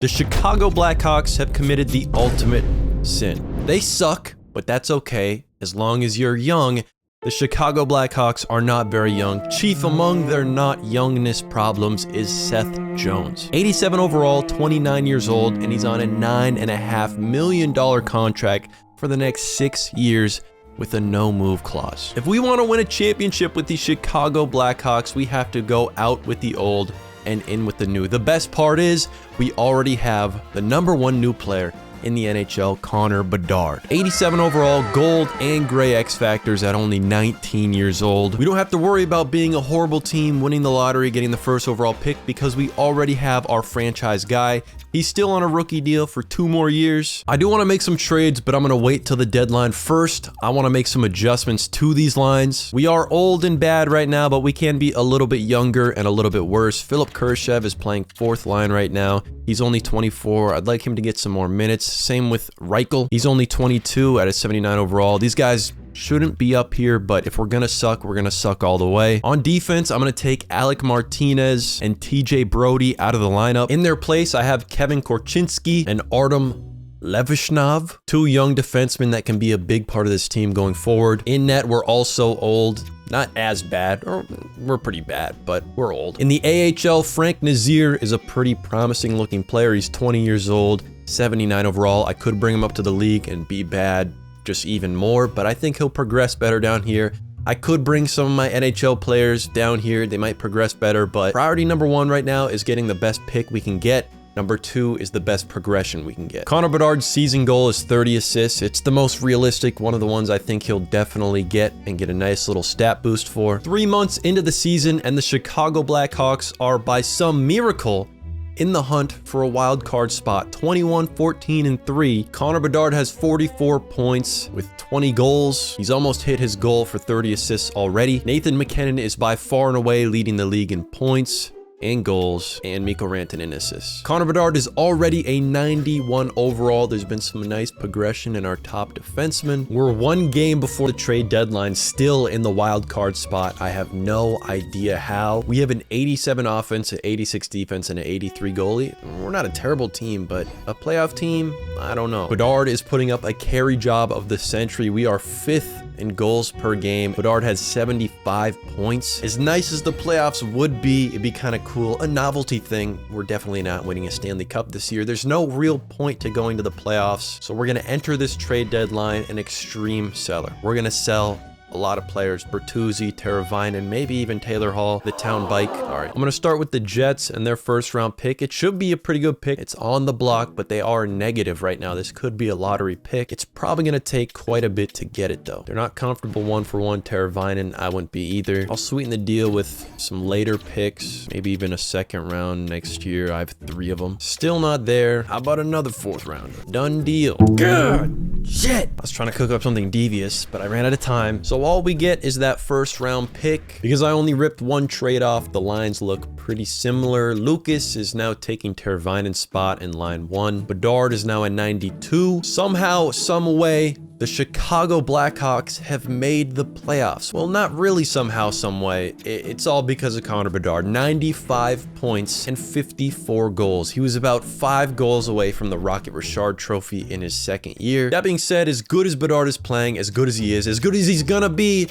The Chicago Blackhawks have committed the ultimate sin. They suck, but that's okay as long as you're young. The Chicago Blackhawks are not very young. Chief among their not youngness problems is Seth Jones. 87 overall, 29 years old, and he's on a $9.5 million contract for the next 6 years with a no-move clause. If we want to win a championship with the Chicago Blackhawks, we have to go out with the old and in with the new. The best part is we already have the #1 new player in the NHL, Connor Bedard. 87 overall, gold and gray X Factors at only 19 years old. We don't have to worry about being a horrible team, winning the lottery, getting the first overall pick, because we already have our franchise guy. He's still on a rookie deal for 2 more years. I do want to make some trades, but I'm going to wait till the deadline. First, I want to make some adjustments to these lines. We are old and bad right now, but we can be a little bit younger and a little bit worse. Philip Kurashev is playing 4th line right now. He's only 24. I'd like him to get some more minutes. Same with Reichel. He's only 22 at a 79 overall. These guys shouldn't be up here, but if we're gonna suck, we're gonna suck all the way. On defense, I'm gonna take Alec Martinez and TJ Brody out of the lineup. In their place, I have Kevin Korchinski and Artem Levishnov, 2 young defensemen that can be a big part of this team going forward. In net, we're also old. Not as bad, or we're pretty bad, but we're old. In the AHL, Frank Nazir is a pretty promising looking player. He's 20 years old, 79 overall. I could bring him up to the league and be bad just even more, but I think he'll progress better down here. I could bring some of my NHL players down here. They might progress better, but priority #1 right now is getting the best pick we can get. #2 is the best progression we can get. Connor Bedard's season goal is 30 assists. It's the most realistic, one of the ones I think he'll definitely get and get a nice little stat boost for. 3 months into the season, and the Chicago Blackhawks are by some miracle in the hunt for a wild card spot. 21, 14, and 3. Connor Bedard has 44 points with 20 goals. He's almost hit his goal for 30 assists already. Nathan MacKinnon is by far and away leading the league in points and goals, and Mikko Rantanen in assists. Connor Bedard is already a 91 overall. There's been some nice progression in our top defensemen. We're 1 game before the trade deadline, still in the wild card spot. I have no idea how. We have an 87 offense, an 86 defense, and an 83 goalie. We're not a terrible team, but a playoff team, I don't know. Bedard is putting up a carry job of the century. We are 5th in goals per game. Bedard has 75 points. As nice as the playoffs would be, it'd be kind of cool. A novelty thing. We're definitely not winning a Stanley Cup this year. There's no real point to going to the playoffs. So we're going to enter this trade deadline an extreme seller. We're going to sell a lot of players: Bertuzzi, Teravainen, maybe even Taylor Hall, the town bike. All right, I'm going to start with the Jets and their 1st round pick. It should be a pretty good pick. It's on the block, but they are negative right now. This could be a lottery pick. It's probably going to take quite a bit to get it, though. They're not comfortable 1-for-1. Teravainen, I wouldn't be either. I'll sweeten the deal with some later picks, maybe even a 2nd round next year. I have 3 of them. Still not there. How about another 4th rounder? Done deal. Good shit. I was trying to cook up something devious, but I ran out of time. So all we get is that 1st round pick. Because I only ripped 1 trade off, the lines look pretty similar. Lucas is now taking Teravainen's spot in line 1. Bedard is now at 92. Somehow, some way, the Chicago Blackhawks have made the playoffs. Well, not really somehow, some way. It's all because of Connor Bedard. 95 points and 54 goals. He was about 5 goals away from the Rocket Richard Trophy in his 2nd year. That being said, as good as Bedard is playing, as good as he is, as good as he's gonna be,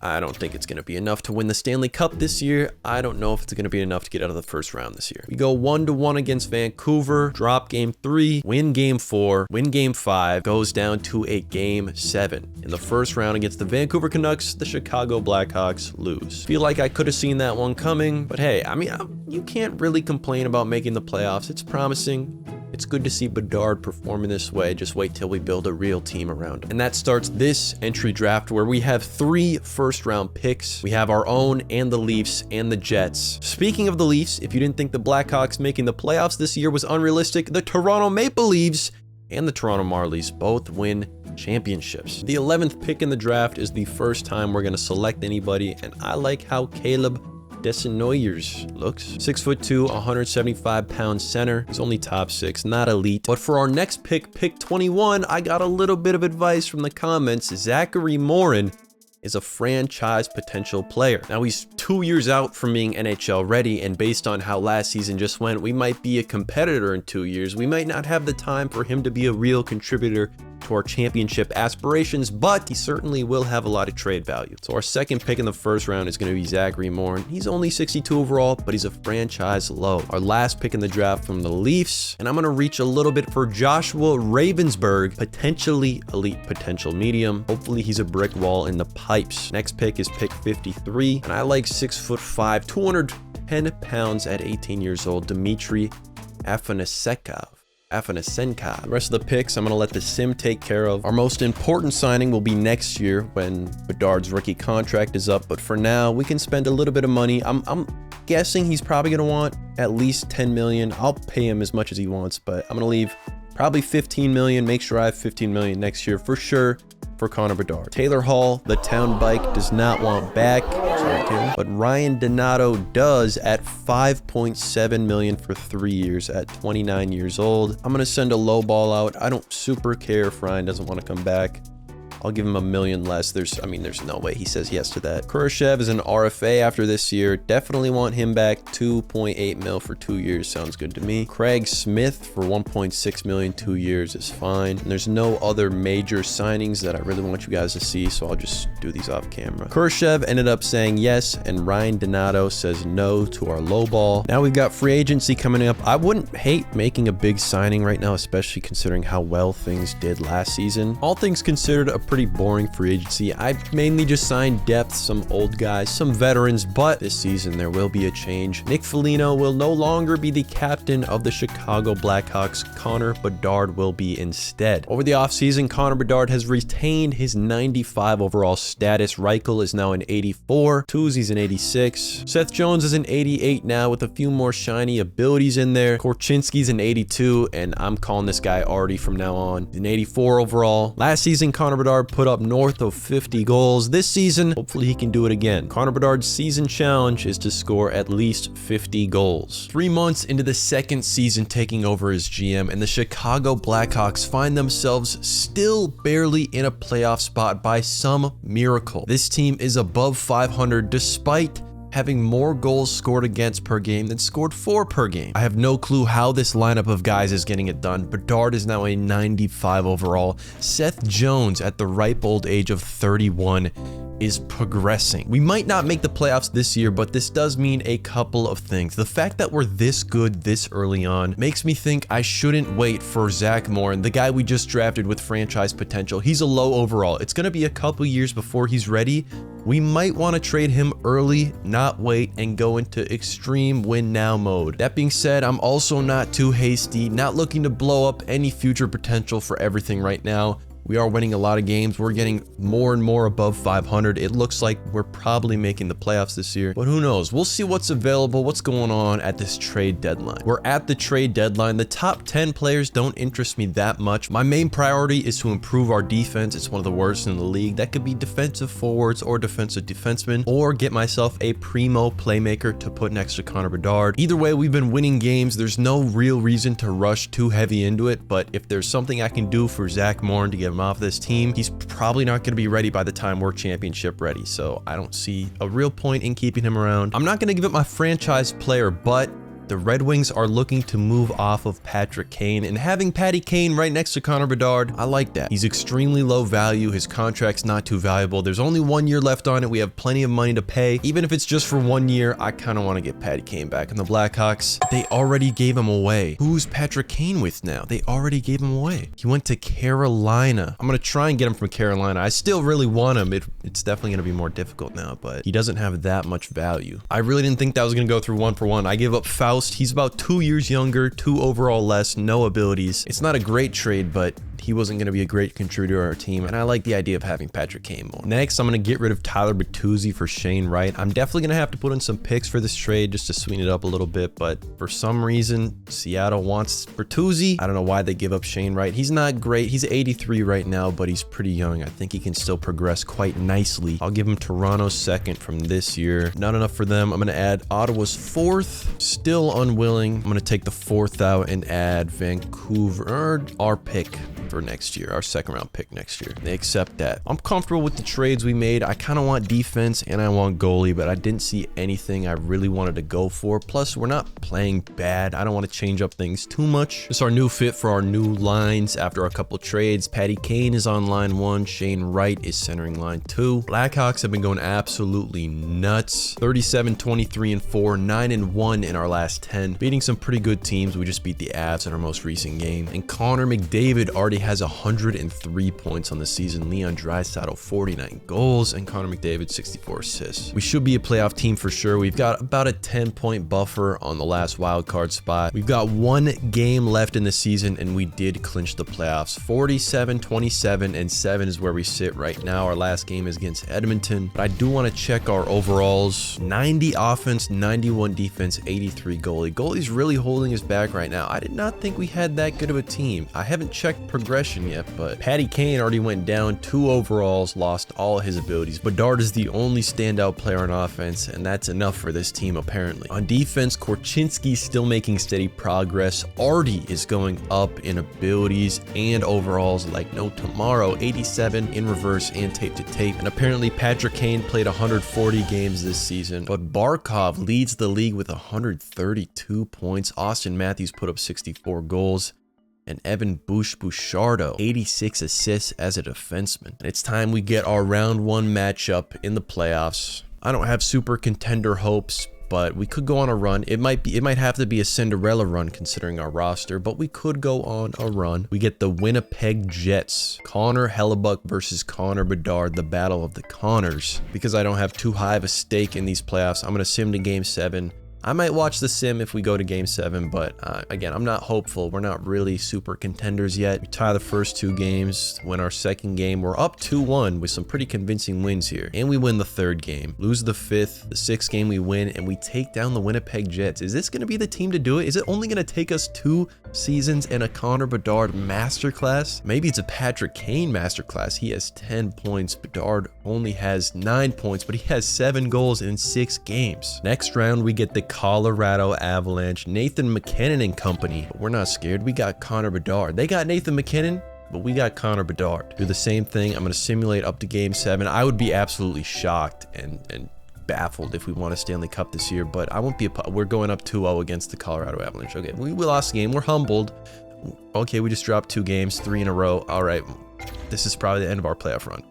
I don't think it's going to be enough to win the Stanley Cup this year. I don't know if it's going to be enough to get out of the 1st round this year. We go 1-1 against Vancouver, drop game 3, win game 4, win game 5, goes down to a game 7. In the 1st round against the Vancouver Canucks, the Chicago Blackhawks lose. Feel like I could have seen that one coming, but hey, I mean, you can't really complain about making the playoffs. It's promising. It's good to see Bedard performing this way. Just wait till we build a real team around him. And that starts this entry draft where we have 3 first-round picks. We have our own and the Leafs and the Jets. Speaking of the Leafs, if you didn't think the Blackhawks making the playoffs this year was unrealistic, the Toronto Maple Leafs and the Toronto Marlies both win championships. The 11th pick in the draft is the first time we're going to select anybody, and I like how Caleb eznuggettt looks. 6'2", 175-pound center. He's only top 6, not elite. But for our next pick, pick 21, I got a little bit of advice from the comments. Zachary Morin is a franchise potential player. Now he's 2 years out from being NHL ready, and based on how last season just went, we might be a competitor in 2 years. We might not have the time for him to be a real contributor to our championship aspirations, but he certainly will have a lot of trade value. So our second pick in the first round is going to be Zachary Moore. He's only 62 overall, but he's a franchise low. Our last pick in the draft from the Leafs, and I'm going to reach a little bit for Joshua Ravensburg, potentially elite, potential medium. Hopefully he's a brick wall in the pipes. Next pick is pick 53, and I like 6'5", 210 pounds at 18 years old, Dmitry Afanasenkov. The rest of the picks, I'm going to let the sim take care of. Our most important signing will be next year when Bedard's rookie contract is up. But for now, we can spend a little bit of money. I'm guessing he's probably going to want at least 10 million. I'll pay him as much as he wants, but I'm going to leave probably 15 million. Make sure I have 15 million next year for sure for Connor Bedard. Taylor Hall, the town bike, does not want back. But Ryan Donato does at 5.7 million for 3 years at 29 years old. I'm gonna send a low ball out. I don't super care if Ryan doesn't want to come back. I'll give him $1 million less. There's no way he says yes to that. Kurashev is an RFA after this year. Definitely want him back. 2.8 mil for 2 years sounds good to me. Craig Smith for 1.6 million, 2 years is fine. And there's no other major signings that I really want you guys to see, so I'll just do these off camera. Kurashev ended up saying yes, and Ryan Donato says no to our low ball. Now we've got free agency coming up. I wouldn't hate making a big signing right now, especially considering how well things did last season. All things considered, a pretty boring free agency. I mainly just signed depth, some old guys, some veterans, but this season there will be a change. Nick Foligno will no longer be the captain of the Chicago Blackhawks. Connor Bedard will be instead. Over the offseason, Connor Bedard has retained his 95 overall status. Reichel is now an 84. Tuzi's an 86. Seth Jones is an 88 now with a few more shiny abilities in there. Korchinski's an 82, and I'm calling this guy Artie from now on. An 84 overall. Last season, Connor Bedard put up north of 50 goals. This season, hopefully he can do it again. Connor Bedard's season challenge is to score at least 50 goals. 3 months into the second season taking over as GM, and the Chicago Blackhawks find themselves still barely in a playoff spot by some miracle. This team is above 500 despite having more goals scored against per game than scored for per game. I have no clue how this lineup of guys is getting it done. Bedard is now a 95 overall. Seth Jones at the ripe old age of 31 is progressing. We might not make the playoffs this year, but this does mean a couple of things. The fact that we're this good this early on makes me think I shouldn't wait for Zach Morin, the guy we just drafted with franchise potential. He's a low overall. It's going to be a couple years before he's ready. We might want to trade him early, not wait, and go into extreme win now mode. That being said, I'm also not too hasty, not looking to blow up any future potential for everything right now. We are winning a lot of games. We're getting more and more above 500. It looks like we're probably making the playoffs this year, but who knows? We'll see what's available, what's going on at this trade deadline. We're at the trade deadline. The top 10 players don't interest me that much. My main priority is to improve our defense. It's one of the worst in the league. That could be defensive forwards or defensive defensemen, or get myself a primo playmaker to put next to Connor Bedard. Either way, we've been winning games. There's no real reason to rush too heavy into it, but if there's something I can do for Zach Morin to get him off this team, he's probably not going to be ready by the time we're championship ready, so I don't see a real point in keeping him around. I'm not going to give up my franchise player, but the Red Wings are looking to move off of Patrick Kane, and having Patty Kane right next to Connor Bedard, I like that. He's extremely low value. His contract's not too valuable. There's only 1 year left on it. We have plenty of money to pay. Even if it's just for 1 year, I kind of want to get Patty Kane back. And the Blackhawks, they already gave him away. Who's Patrick Kane with now? They already gave him away. He went to Carolina. I'm going to try and get him from Carolina. I still really want him. It's definitely going to be more difficult now, but he doesn't have that much value. I really didn't think that was going to go through 1 for 1. I gave up Faust. He's about 2 years younger, 2 overall less, no abilities. It's not a great trade, but he wasn't going to be a great contributor to our team, and I like the idea of having Patrick Kane more. Next, I'm going to get rid of Tyler Bertuzzi for Shane Wright. I'm definitely going to have to put in some picks for this trade just to sweeten it up a little bit, but for some reason, Seattle wants Bertuzzi. I don't know why they give up Shane Wright. He's not great. He's 83 right now, but he's pretty young. I think he can still progress quite nicely. I'll give him Toronto's 2nd from this year. Not enough for them. I'm going to add Ottawa's 4th. Still unwilling. I'm going to take the 4th out and add Vancouver, our pick. for next year, our second round pick next year. They accept that. I'm comfortable with the trades we made. I kind of want defense and I want goalie, but I didn't see anything I really wanted to go for. Plus, we're not playing bad. I don't want to change up things too much. Just our new fit for our new lines after a couple trades. Patty Kane is on line 1. Shane Wright is centering line 2. Blackhawks have been going absolutely nuts. 37, 23, and 4, 9 and 1 in our last 10. Beating some pretty good teams. We just beat the Avs in our most recent game. And Connor McDavid already has 103 points on the season. Leon Draisaitl 49 goals and Connor McDavid 64 assists. We should be a playoff team for sure. We've got about a 10-point buffer on the last wild card spot. We've got one game left in the season and we did clinch the playoffs. 47, 27, and 7 is where we sit right now. Our last game is against Edmonton, but I do want to check our overalls. 90 offense, 91 defense, 83 goalie. Goalie's really holding us back right now. I did not think we had that good of a team. I haven't checked progression yet, but Patty Kane already went down 2 overalls, lost all his abilities. Bedard is the only standout player on offense, and that's enough for this team apparently. On defense, Korchinski's still making steady progress. Artie is going up in abilities and overalls like no tomorrow. 87 in reverse and tape to tape. And apparently Patrick Kane played 140 games this season, but Barkov leads the league with 132 points. Austin Matthews put up 64 goals. And Evan Bouchardot, 86 assists as a defenseman. And it's time we get our round 1 matchup in the playoffs. I don't have super contender hopes, but we could go on a run. It might have to be a Cinderella run considering our roster, but we could go on a run. We get the Winnipeg Jets. Connor Hellebuyck versus Connor Bedard, the battle of the Connors. Because I don't have too high of a stake in these playoffs, I'm going to sim to game 7. I might watch the sim if we go to game 7, but again, I'm not hopeful. We're not really super contenders yet. We tie the first 2 games, win our second game. We're up 2-1 with some pretty convincing wins here. And we win the 3rd game, lose the 5th, the 6th game we win, and we take down the Winnipeg Jets. Is this going to be the team to do it? Is it only going to take us 2 seasons and a Connor Bedard masterclass? Maybe it's a Patrick Kane masterclass. He has 10 points. Bedard only has 9 points, but he has 7 goals in 6 games. Next round, we get the Colorado Avalanche, Nathan MacKinnon and company. But we're not scared. We got Connor Bedard. They got Nathan MacKinnon, but we got Connor Bedard. Do the same thing. I'm going to simulate up to game 7. I would be absolutely shocked and baffled if we won a Stanley Cup this year, but I won't be. We're going up 2-0 against the Colorado Avalanche. Okay, we lost the game. We're humbled. Okay, we just dropped 2 games, 3 in a row. All right, this is probably the end of our playoff run.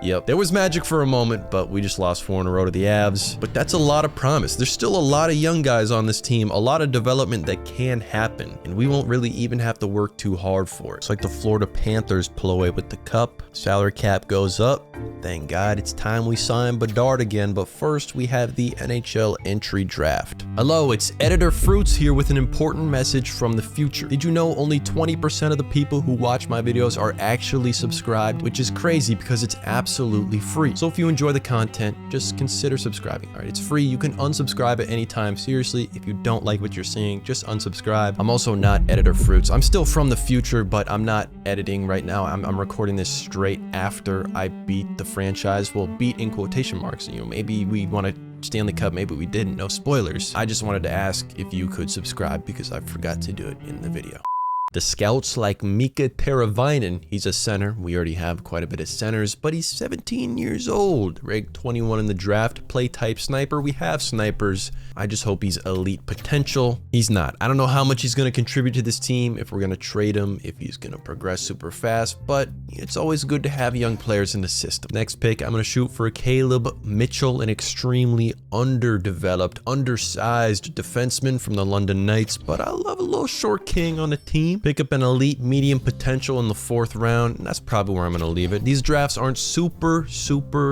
Yep, there was magic for a moment, but we just lost 4 in a row to the Avs. But that's a lot of promise. There's still a lot of young guys on this team, a lot of development that can happen, and we won't really even have to work too hard for it. It's like the Florida Panthers pull away with the cup. Salary cap goes up. Thank God it's time we sign Bedard again, but first we have the NHL entry draft. Hello, it's Editor Fruits here with an important message from the future. Did you know only 20% of the people who watch my videos are actually subscribed? Which is crazy because it's absolutely free. So if you enjoy the content, just consider subscribing. All right, it's free. You can unsubscribe at any time. Seriously, if you don't like what you're seeing, just unsubscribe. I'm also not Editor Fruits. I'm still from the future, but I'm not editing right now. I'm recording this straight after I beat the franchise. Well, beat in quotation marks. You know, maybe we want to Stanley Cup, maybe we didn't. No spoilers. I just wanted to ask if you could subscribe because I forgot to do it in the video. The scouts like Mika Teravainen, he's a center. We already have quite a bit of centers, but he's 17 years old. Ranked 21 in the draft, play type sniper. We have snipers. I just hope he's elite potential. He's not. I don't know how much he's going to contribute to this team, if we're going to trade him, if he's going to progress super fast, but it's always good to have young players in the system. Next pick, I'm going to shoot for Caleb Mitchell, an extremely underdeveloped, undersized defenseman from the London Knights, but I love a little short king on the team. Pick up an elite medium potential in the 4th round, and that's probably where I'm going to leave it. These drafts aren't super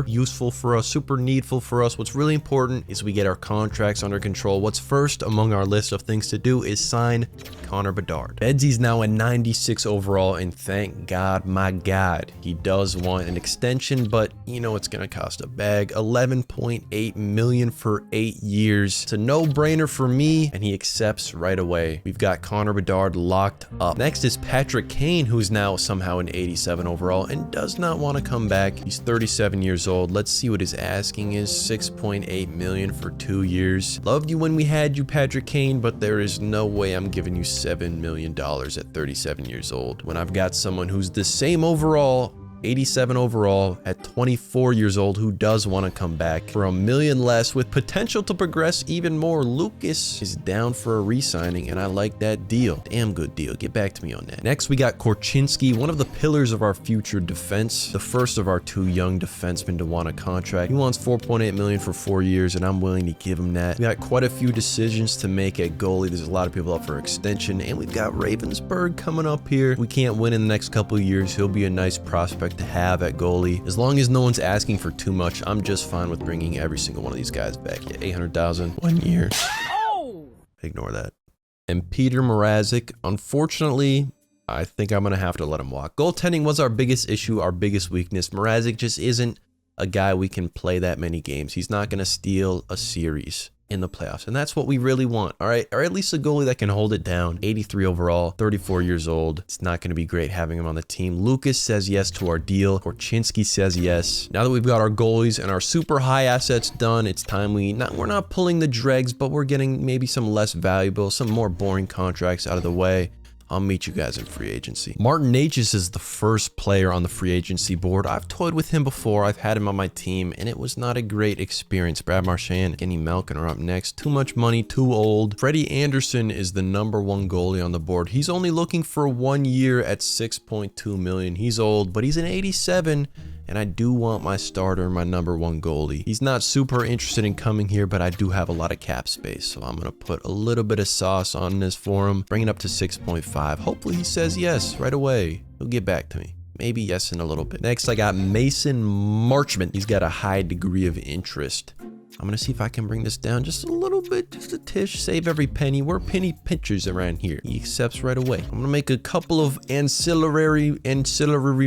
useful for us, super needful for us. What's really important is we get our contracts under control. What's first among our list of things to do is sign Connor Bedard. Bedsy's now a 96 overall, and thank God, my God, he does want an extension, but you know it's going to cost a bag. 11.8 million for 8 years. It's a no-brainer for me, and he accepts right away. We've got Connor Bedard locked up. Next is Patrick Kane, who's now somehow an 87 overall and does not want to come back. He's 37 years old. Let's see what his asking is. 6.8 million for 2 years. Loved you when we had you, Patrick Kane, but there is no way I'm giving you $7 million at 37 years old when I've got someone who's the same overall, 87 overall at 24 years old, who does want to come back for $1 million less with potential to progress even more. Lucas is down for a re-signing, and I like that deal. Damn good deal. Get back to me on that. Next, we got Korchinski, one of the pillars of our future defense, the first of our 2 young defensemen to want a contract. He wants 4.8 million for 4 years, and I'm willing to give him that. We got quite a few decisions to make at goalie. There's a lot of people up for extension, and we've got Ravensburg coming up here. We can't win in the next couple of years. He'll be a nice prospect to have at goalie. As long as no one's asking for too much, I'm just fine with bringing every single one of these guys back. Yeah, 800,000, 1 year. Oh! Ignore that. And Peter Mrazek, unfortunately, I think I'm gonna have to let him walk. Goaltending was our biggest issue, our biggest weakness. Mrazek just isn't a guy we can play that many games. He's not gonna steal a series in the playoffs, and that's what we really want, all right? Or at least a goalie that can hold it down. 83 overall, 34 years old. It's not going to be great having him on the team. Lucas says yes to our deal. Korchinski says yes. Now that we've got our goalies and our super high assets done, it's time we're not pulling the dregs, but we're getting maybe some less valuable, some more boring contracts out of the way. I'll meet you guys in free agency. Martin Necas is the first player on the free agency board. I've toyed with him before. I've had him on my team, and it was not a great experience. Brad Marchand, Kenny Malkin are up next. Too much money, too old. Freddie Anderson is the #1 goalie on the board. He's only looking for 1 year at 6.2 million. He's old, but he's an 87. And I do want my starter, my #1 goalie. He's not super interested in coming here, but I do have a lot of cap space. So I'm going to put a little bit of sauce on this for him. Bring it up to 6.5. Hopefully he says yes right away. He'll get back to me. Maybe yes in a little bit. Next, I got Mason Marchment. He's got a high degree of interest. I'm going to see if I can bring this down just a little bit, just a tish, save every penny. We're penny pinchers around here. He accepts right away. I'm going to make a couple of ancillary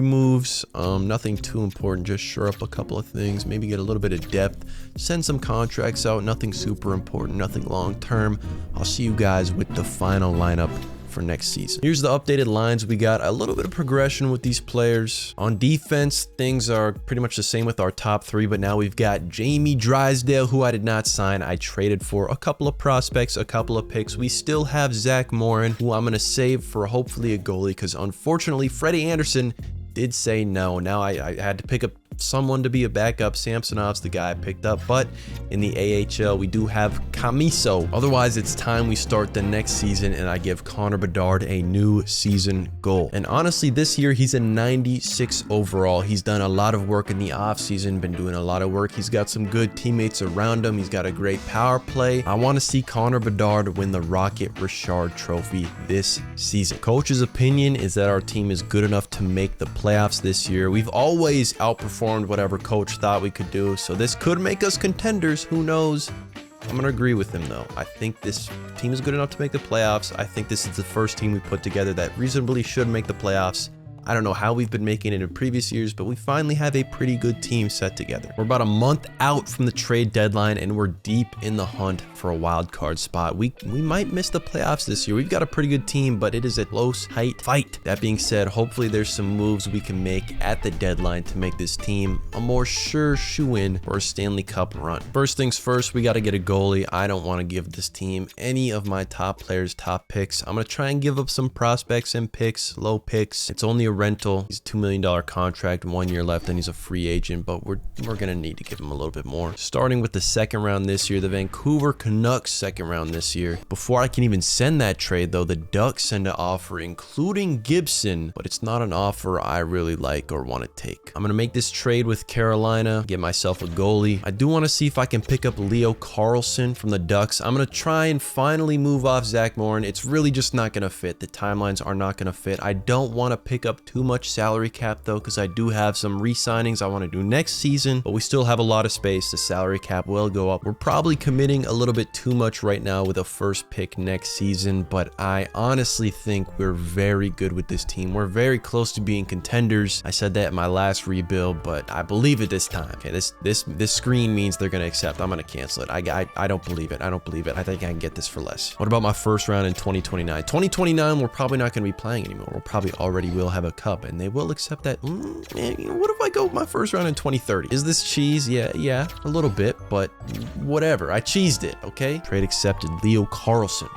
moves. Nothing too important, just shore up a couple of things, maybe get a little bit of depth, send some contracts out, nothing super important, nothing long term. I'll see you guys with the final lineup for next season. Here's the updated lines. We got a little bit of progression with these players. On defense, things are pretty much the same with our top 3, but now we've got Jamie Drysdale, who I did not sign. I traded for a couple of prospects, a couple of picks. We still have Zach Morin, who I'm going to save for hopefully a goalie, because unfortunately Freddie Anderson did say no. Now I had to pick up someone to be a backup. Samsonov's the guy I picked up, but in the AHL we do have Camiso. Otherwise, it's time we start the next season and I give Connor Bedard a new season goal. And honestly, this year he's a 96 overall. He's done a lot of work in the off season, been doing a lot of work. He's got some good teammates around him. He's got a great power play. I want to see Connor Bedard win the Rocket Richard Trophy this season. Coach's opinion is that our team is good enough to make the playoffs this year. We've always outperformed whatever coach thought we could do, so this could make us contenders. Who knows? I'm gonna agree with him though. I think this team is good enough to make the playoffs. I think this is the first team we put together that reasonably should make the playoffs. I don't know how we've been making it in previous years, but we finally have a pretty good team set together. We're about a month out from the trade deadline, and we're deep in the hunt for a wild card spot. We might miss the playoffs this year. We've got a pretty good team, but it is a close, tight fight. That being said, hopefully there's some moves we can make at the deadline to make this team a more sure shoe-in for a Stanley Cup run. First things first, we got to get a goalie. I don't want to give this team any of my top players, top picks. I'm going to try and give up some prospects and picks, low picks. It's only a rental. He's a $2 million contract, 1 year left, and he's a free agent, but we're gonna need to give him a little bit more. Starting with the second round this year, the Vancouver Canucks second round this year. Before I can even send that trade though, the Ducks send an offer including Gibson, but it's not an offer I really like or want to take. I'm gonna make this trade with Carolina, get myself a goalie. I do want to see if I can pick up Leo Carlson from the Ducks. I'm gonna try and finally move off Zach Morin. It's really just not gonna fit. The timelines are not gonna fit. I don't want to pick up too much salary cap though, because I do have some re-signings I want to do next season, but we still have a lot of space. The salary cap will go up. We're probably committing a little bit too much right now with a first pick next season, but I honestly think we're very good with this team. We're very close to being contenders. I said that in my last rebuild, but I believe it this time. Okay, this screen means they're gonna accept. I'm gonna cancel it. I don't believe it. I don't believe it. I think I can get this for less. What about my first round in 2029? 2029, we're probably not gonna be playing anymore. We'll probably already will have a cup, and they will accept that. Man, what if I go my first round in 2030? Is this cheese? Yeah, a little bit, but whatever. I cheesed it, okay? Trade accepted. Leo Carlson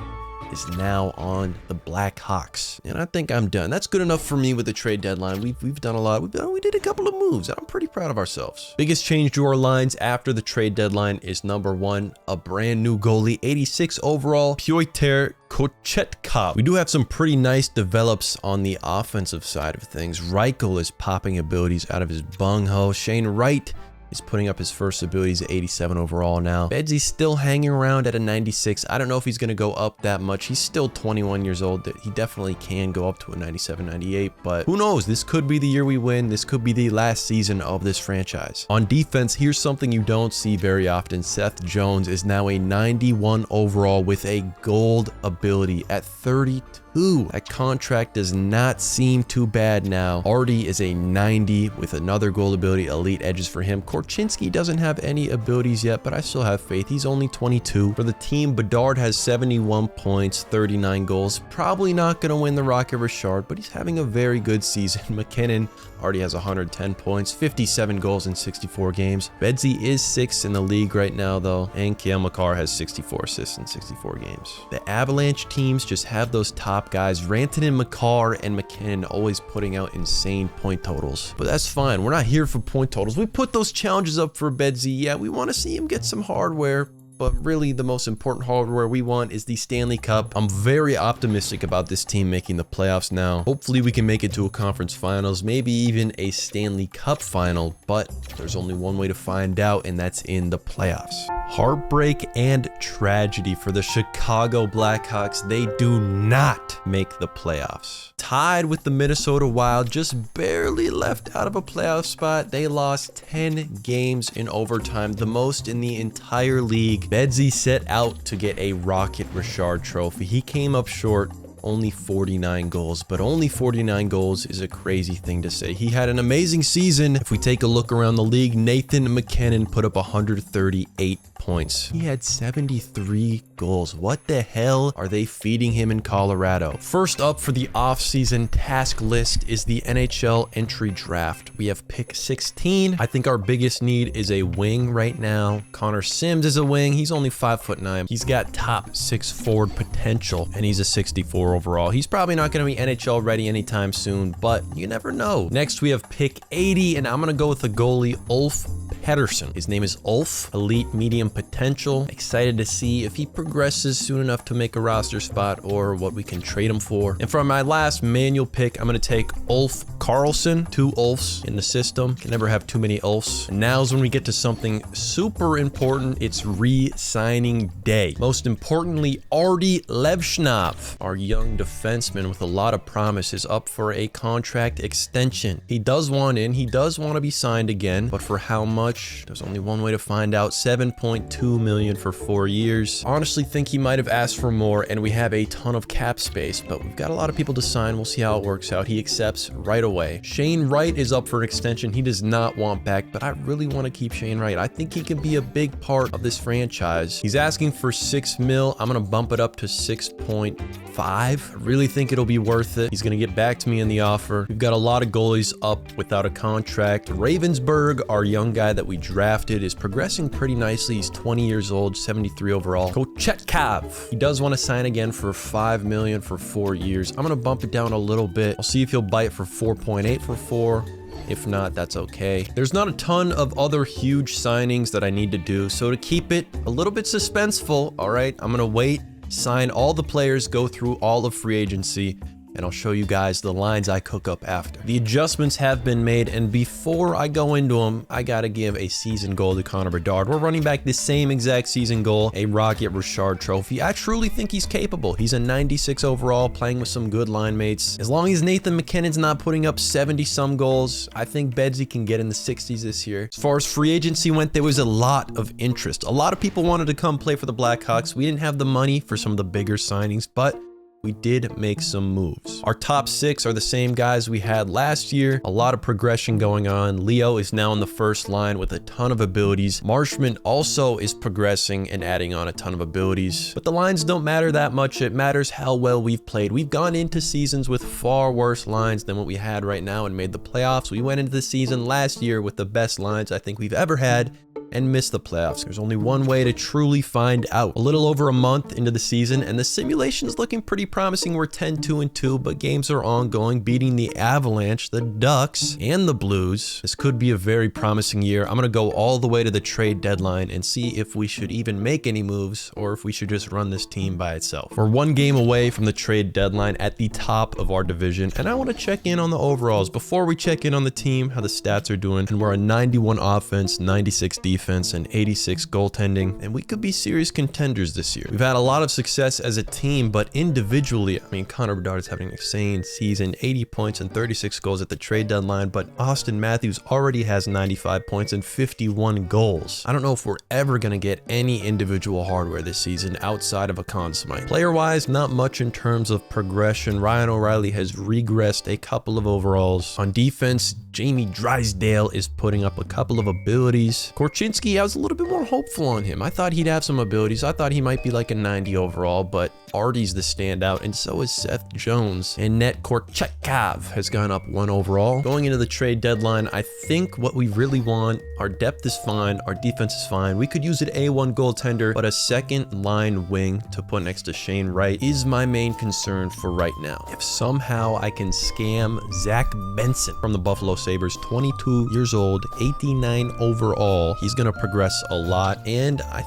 is now on the Blackhawks, and I think I'm done. That's good enough for me with the trade deadline. We've done a lot. We did a couple of moves, and I'm pretty proud of ourselves. Biggest change to our lines after the trade deadline is number 1, a brand new goalie, 86 overall, Pyotr Kochetkov. We do have some pretty nice develops on the offensive side of things. Reichel is popping abilities out of his bunghole. Shane Wright is putting up his first abilities at 87 overall now. Bedsy's still hanging around at a 96. I don't know if he's going to go up that much. He's still 21 years old. He definitely can go up to a 97, 98, but who knows? This could be the year we win. This could be the last season of this franchise. On defense, here's something you don't see very often. Seth Jones is now a 91 overall with a gold ability at 32. That contract does not seem too bad now. Artie is a 90 with another gold ability, elite edges for him. Korchinski doesn't have any abilities yet, but I still have faith. He's only 22. For the team, Bedard has 71 points, 39 goals. Probably not going to win the Rocket Richard, but he's having a very good season. McKinnon already has 110 points, 57 goals in 64 games. Bedsy is 6th in the league right now, though, and Kale McCarr has 64 assists in 64 games. The Avalanche teams just have those top guys. Rantanen, McCarr, and McKinnon always putting out insane point totals, but that's fine. We're not here for point totals. We put those challenges up for Bedsy. Yeah, we want to see him get some hardware, but really the most important hardware we want is the Stanley Cup. I'm very optimistic about this team making the playoffs now. Hopefully we can make it to a conference finals, maybe even a Stanley Cup final, but there's only one way to find out, and that's in the playoffs. Heartbreak and tragedy for the Chicago Blackhawks. They do not make the playoffs. Tied with the Minnesota Wild, just barely left out of a playoff spot. They lost 10 games in overtime, the most in the entire league. Bedsy set out to get a Rocket Richard trophy. He came up short. Only 49 goals, but only 49 goals is a crazy thing to say. He had an amazing season. If we take a look around the league, Nathan MacKinnon put up 138 points. He had 73 goals. What the hell are they feeding him in Colorado? First up for the offseason task list is the NHL entry draft. We have pick 16. I think our biggest need is a wing right now. Connor Sims is a wing. He's only 5'9". He's got top 6 forward potential, and he's a 64 overall. He's probably not going to be NHL ready anytime soon, but you never know. Next, we have pick 80, and I'm going to go with the goalie, Ulf Pettersson. His name is Ulf, elite medium potential. Excited to see if he progresses soon enough to make a roster spot or what we can trade him for. And for my last manual pick, I'm going to take Ulf Carlson. 2 Ulfs in the system. Can never have too many Ulfs. And now's when we get to something super important. It's re-signing day. Most importantly, Artie Levshnov, our young defenseman with a lot of promise, is up for a contract extension. He does want in. He does want to be signed again, but for how much? There's only one way to find out. $7.2 million for 4 years. Honestly think he might have asked for more, and we have a ton of cap space, but we've got a lot of people to sign. We'll see how it works out. He accepts right away. Shane Wright is up for an extension. He does not want back, but I really want to keep Shane Wright. I think he can be a big part of this franchise. He's asking for $6 million. I'm going to bump it up to 6.5. I really think it'll be worth it. He's going to get back to me in the offer. We've got a lot of goalies up without a contract. Ravensburg, our young guy that we drafted, is progressing pretty nicely. He's 20 years old, 73 overall. Kochetkov, he does want to sign again for $5 million for 4 years. I'm going to bump it down a little bit. I'll see if he'll bite for 4.8 for 4. If not, that's okay. There's not a ton of other huge signings that I need to do, so to keep it a little bit suspenseful, all right, I'm going to wait, sign all the players, go through all of free agency, and I'll show you guys the lines I cook up after. The adjustments have been made, and before I go into them, I gotta give a season goal to Connor Bedard. We're running back the same exact season goal, a Rocket Richard trophy. I truly think he's capable. He's a 96 overall, playing with some good line mates. As long as Nathan McKinnon's not putting up 70-some goals, I think Bedsy can get in the 60s this year. As far as free agency went, there was a lot of interest. A lot of people wanted to come play for the Blackhawks. We didn't have the money for some of the bigger signings, but we did make some moves. Our top 6 are the same guys we had last year. A lot of progression going on. Leo is now in the first line with a ton of abilities. Marshman also is progressing and adding on a ton of abilities. But the lines don't matter that much. It matters how well we've played. We've gone into seasons with far worse lines than what we had right now and made the playoffs. We went into the season last year with the best lines I think we've ever had and missed the playoffs. There's only one way to truly find out. A little over a month into the season, and the simulation is looking pretty promising. We're 10-2-2, but games are ongoing, beating the Avalanche, the Ducks, and the Blues. This could be a very promising year. I'm gonna go all the way to the trade deadline and see if we should even make any moves or if we should just run this team by itself. We're one game away from the trade deadline at the top of our division, and I want to check in on the overalls. Before we check in on the team, how the stats are doing, and we're a 91 offense, 96 defense, and 86 goaltending, and we could be serious contenders this year. We've had a lot of success as a team, but individually, I mean, Connor Bedard is having an insane season, 80 points and 36 goals at the trade deadline, but Austin Matthews already has 95 points and 51 goals. I don't know if we're ever going to get any individual hardware this season outside of a Conn Smythe. Player-wise, not much in terms of progression. Ryan O'Reilly has regressed a couple of overalls. On defense, Jamie Drysdale is putting up a couple of abilities. Korchinski, I was a little bit more hopeful on him. I thought he'd have some abilities. I thought he might be like a 90 overall, but Artie's the standout, and so is Seth Jones. And Net Korchekov has gone up 1 overall. Going into the trade deadline, I think what we really want, our depth is fine, our defense is fine. We could use an A1 goaltender, but a second line wing to put next to Shane Wright is my main concern for right now. If somehow I can scam Zach Benson from the Buffalo Sabres, 22 years old, 89 overall, he's gonna progress a lot, and I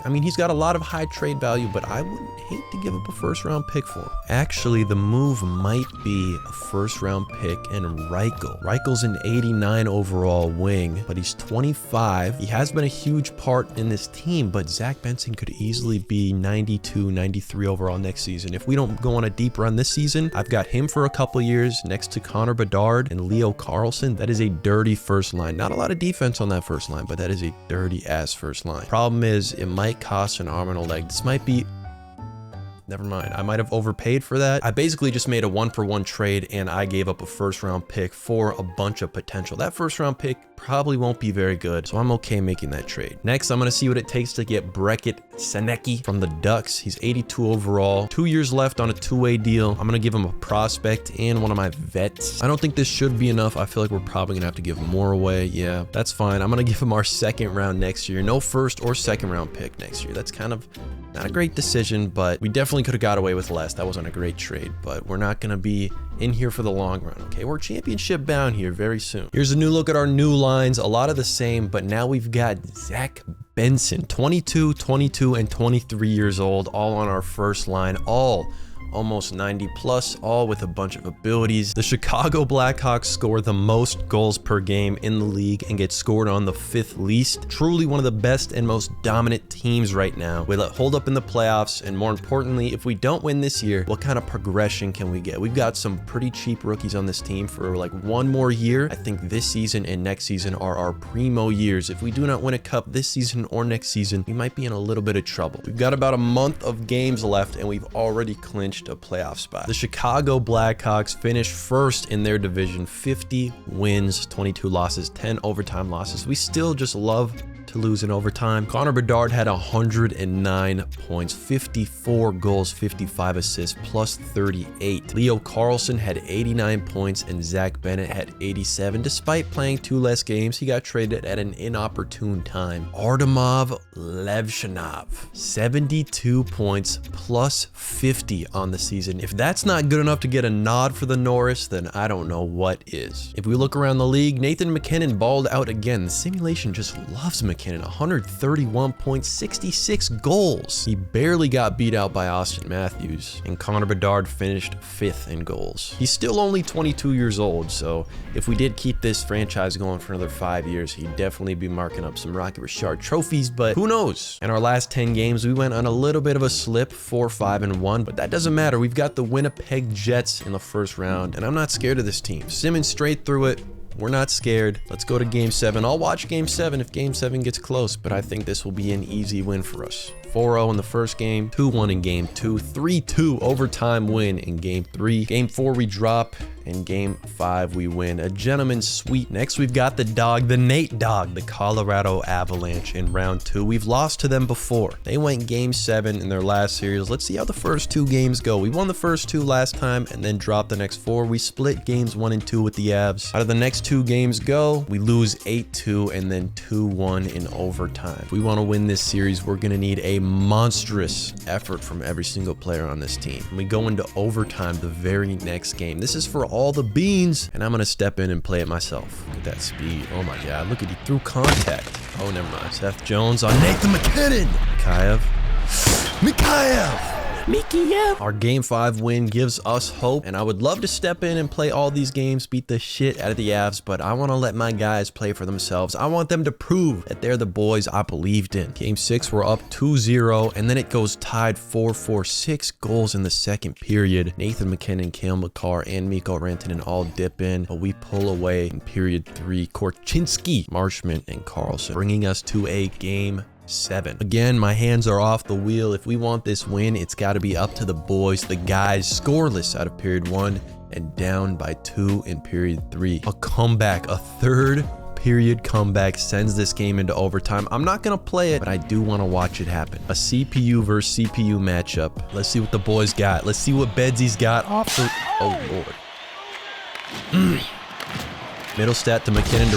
mean, he's got a lot of high trade value, but I wouldn't hate to give up a first-round pick for him. Actually, the move might be a first-round pick and Reichel. Reichel's an 89 overall wing, but he's 25. He has been a huge part in this team, but Zach Benson could easily be 92, 93 overall next season. If we don't go on a deep run this season, I've got him for a couple years next to Connor Bedard and Leo Carlson. That is a dirty first line. Not a lot of defense on that first line, but that is a dirty-ass first line. Problem is, it might cost an arm and a leg. This might be... Never mind. I might have overpaid for that. I basically just made a 1-for-1 trade, and I gave up a first-round pick for a bunch of potential. That first-round pick probably won't be very good, so I'm okay making that trade. Next, I'm going to see what it takes to get Brekett Senecki from the Ducks. He's 82 overall. 2 years left on a 2-way deal. I'm going to give him a prospect and one of my vets. I don't think this should be enough. I feel like we're probably going to have to give more away. Yeah, that's fine. I'm going to give him our second round next year. No first or second round pick next year. That's kind of not a great decision, but we definitely could have got away with less. That wasn't a great trade, but we're not going to be in here for the long run, okay? We're championship bound here very soon. Here's a new look at our new lines. A lot of the same, but now we've got Zach Benson, 22, 22, and 23 years old, all on our first line, all almost 90 plus, all with a bunch of abilities. The Chicago Blackhawks score the most goals per game in the league and get scored on the 5th least. Truly one of the best and most dominant teams right now. Will it hold up in the playoffs? And more importantly, if we don't win this year, what kind of progression can we get? We've got some pretty cheap rookies on this team for like 1 more year. I think this season and next season are our primo years. If we do not win a cup this season or next season, we might be in a little bit of trouble. We've got about a month of games left, and we've already clinched a playoff spot. The Chicago Blackhawks finished first in their division, 50 wins, 22 losses, 10 overtime losses. We still just love to lose in overtime. Connor Bedard had 109 points, 54 goals, 55 assists, plus 38. Leo Carlson had 89 points, and Zach Bennett had 87. Despite playing 2 less games, he got traded at an inopportune time. Artemov Levshinov, 72 points, plus 50 on the season. If that's not good enough to get a nod for the Norris, then I don't know what is. If we look around the league, Nathan McKinnon balled out again. The simulation just loves McKinnon. McKinnon, 131.66 goals. He barely got beat out by Austin Matthews, and Connor Bedard finished 5th in goals. He's still only 22 years old, so if we did keep this franchise going for another 5 years, he'd definitely be marking up some Rocky Richard trophies, but who knows? In our last 10 games, we went on a little bit of a slip, 4-5-1, but that doesn't matter. We've got the Winnipeg Jets in the first round, and I'm not scared of this team. Simmons straight through it. We're not scared. Let's go to game 7. I'll watch game 7 if game 7 gets close, but I think this will be an easy win for us. 4-0 in the first game, 2-1 in game 2, 3-2 overtime win in game 3. Game 4 we drop, and game 5 we win. A gentleman's sweep. Next we've got the dog, the Nate dog, the Colorado Avalanche in round 2. We've lost to them before. They went game 7 in their last series. Let's see how the first 2 games go. We won the first 2 last time and then dropped the next 4. We split games 1 and 2 with the Avs. Out of the next 2 games go, we lose 8-2 and then 2-1 in overtime. If we want to win this series, we're going to need a monstrous effort from every single player on this team. And we go into overtime the very next game. This is for all the beans, and I'm going to step in and play it myself. Look at that speed. Oh my God, look at he threw contact. Oh, never mind. Seth Jones on Nathan McKinnon. Mikheyev. Our game 5 win gives us hope, and I would love to step in and play all these games, beat the shit out of the Avs, but I want to let my guys play for themselves. I want them to prove that they're the boys I believed in. Game 6, we're up 2-0, and then it goes tied 4-4, 6 goals in the second period. Nathan McKinnon, Cale Makar, and Mikko Rantanen all dip in, but we pull away in period 3. Korchinski, Marshman, and Carlson, bringing us to a game 7. Again, my hands are off the wheel. If we want this win, it's got to be up to the boys, the guys, scoreless out of period 1 and down by 2 in period 3. A comeback, a third period comeback sends this game into overtime. I'm not going to play it, but I do want to watch it happen. A CPU versus CPU matchup. Let's see what the boys got. Let's see what Bedsy's got off the... Oh, Lord. Middle stat to McKinnon to...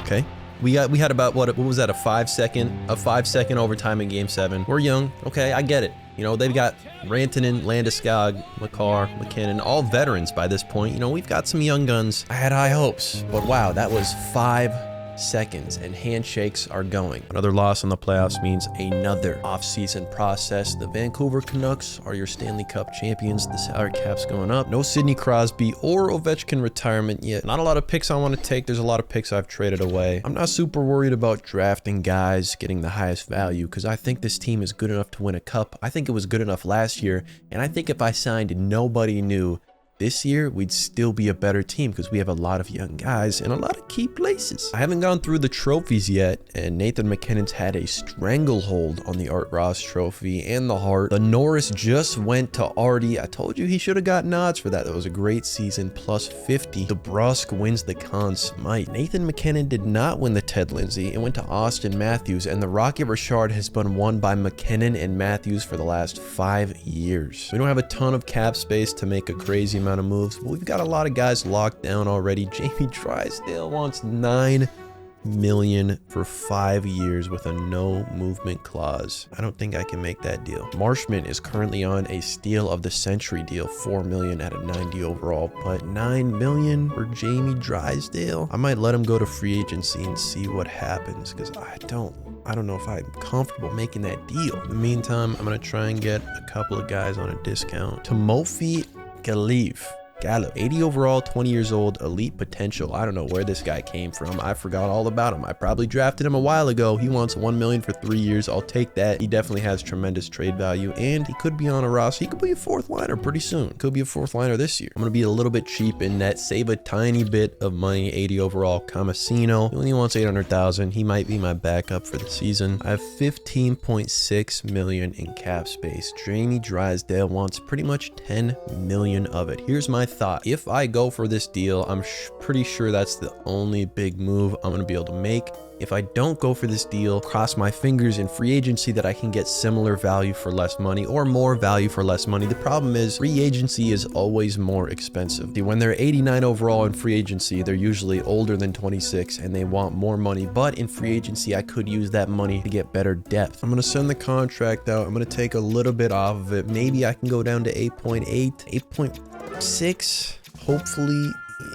Okay. We had about, what was that, a 5-second overtime in game 7. We're young. Okay, I get it. You know, they've got Rantanen, Landeskog, Makar, McKinnon, all veterans by this point. You know, we've got some young guns. I had high hopes, but wow, that was 5 seconds and handshakes are going. Another loss in the playoffs means another off-season process. The Vancouver Canucks are your Stanley Cup champions. The salary cap's going up. No Sidney Crosby or Ovechkin retirement yet. Not a lot of picks I want to take. There's a lot of picks I've traded away. I'm not super worried about drafting guys getting the highest value because I think this team is good enough to win a cup. I think it was good enough last year, and I think if I signed nobody new this year, we'd still be a better team because we have a lot of young guys in a lot of key places. I haven't gone through the trophies yet, and Nathan McKinnon's had a stranglehold on the Art Ross trophy and the Hart. The Norris just went to Artie. I told you he should have gotten odds for that. That was a great season, plus 50. DeBrusk wins the Conn Smythe. Nathan McKinnon did not win the Ted Lindsay. It went to Austin Matthews, and the Rocky Richard has been won by McKinnon and Matthews for the last 5 years. We don't have a ton of cap space to make a crazy amount of moves, but we've got a lot of guys locked down already. Jamie Drysdale wants $9 million for 5 years with a no movement clause. I don't think I can make that deal. Marshman is currently on a steal of the century deal, $4 million at a 90 overall, but $9 million for Jamie Drysdale. I might let him go to free agency and see what happens because I don't know if I'm comfortable making that deal. In the meantime, I'm gonna try and get a couple of guys on a discount. Timofey Gallo, 80 overall, 20 years old, elite potential. I don't know where this guy came from. I forgot all about him. I probably drafted him a while ago. He wants $1 million for 3 years. I'll take that. He definitely has tremendous trade value, and he could be on a roster. He could be a 4th liner pretty soon. Could be a 4th liner this year. I'm going to be a little bit cheap in net, save a tiny bit of money. 80 overall, Camasino. He only wants 800,000. He might be my backup for the season. I have 15.6 million in cap space. Jamie Drysdale wants pretty much 10 million of it. Here's my thought. If I go for this deal, I'm pretty sure that's the only big move I'm going to be able to make. If I don't go for this deal, cross my fingers in free agency that I can get similar value for less money or more value for less money. The problem is free agency is always more expensive. When they're 89 overall in free agency, they're usually older than 26 and they want more money. But in free agency, I could use that money to get better depth. I'm going to send the contract out. I'm going to take a little bit off of it. Maybe I can go down to 8.8, 8.6. Hopefully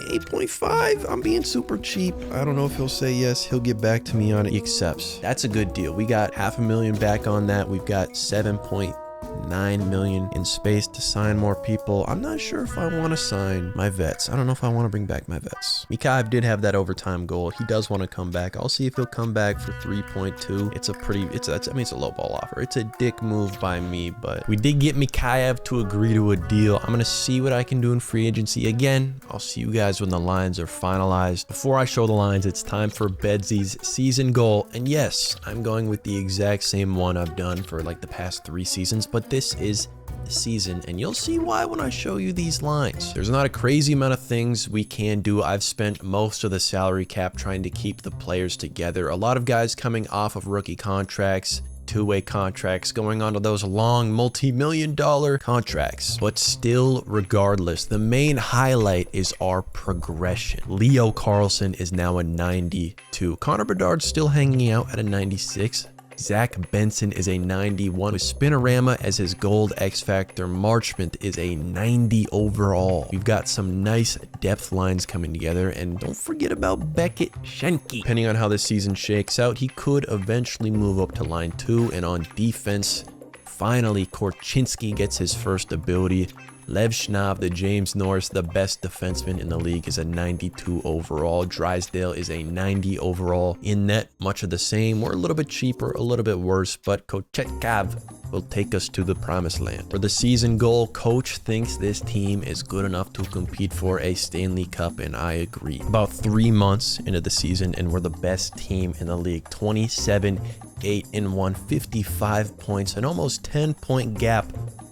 8.5. I'm being super cheap. I don't know if he'll say yes. He'll get back to me on it. He accepts. That's a good deal. We got $500,000 back on that. We've got 7.9 million in space to sign more people. I'm not sure if I want to sign my vets. I don't know if I want to bring back my vets. Mikhaev did have that overtime goal. He does want to come back. I'll see if he'll come back for 3.2. It's a low ball offer. It's a dick move by me, but we did get Mikhaev to agree to a deal. I'm going to see what I can do in free agency. Again, I'll see you guys when the lines are finalized. Before I show the lines, it's time for Bedsy's season goal. And yes, I'm going with the exact same one I've done for like the past 3 seasons, but this is the season, and you'll see why when I show you these lines. There's not a crazy amount of things we can do. I've spent most of the salary cap trying to keep the players together. A lot of guys coming off of rookie contracts, two-way contracts, going on to those long multi-million-dollar contracts. But still, regardless, the main highlight is our progression. Leo Carlsson is now a 92. Connor Bedard's still hanging out at a 96. Zach Benson is a 91 with Spinorama as his gold X Factor. Marchment is a 90 overall. We've got some nice depth lines coming together, and don't forget about Beckett Schenke. Depending on how this season shakes out, he could eventually move up to line 2, and on defense, finally Korchinski gets his first ability. Lev Schnav, the James Norris, the best defenseman in the league, is a 92 overall. Drysdale is a 90 overall. In net, much of the same. We're a little bit cheaper, a little bit worse, but Kochetkov will take us to the promised land. For the season goal, Coach thinks this team is good enough to compete for a Stanley Cup, and I agree. About 3 months into the season, and we're the best team in the league. 27, 8-1, 55 points, an almost 10-point gap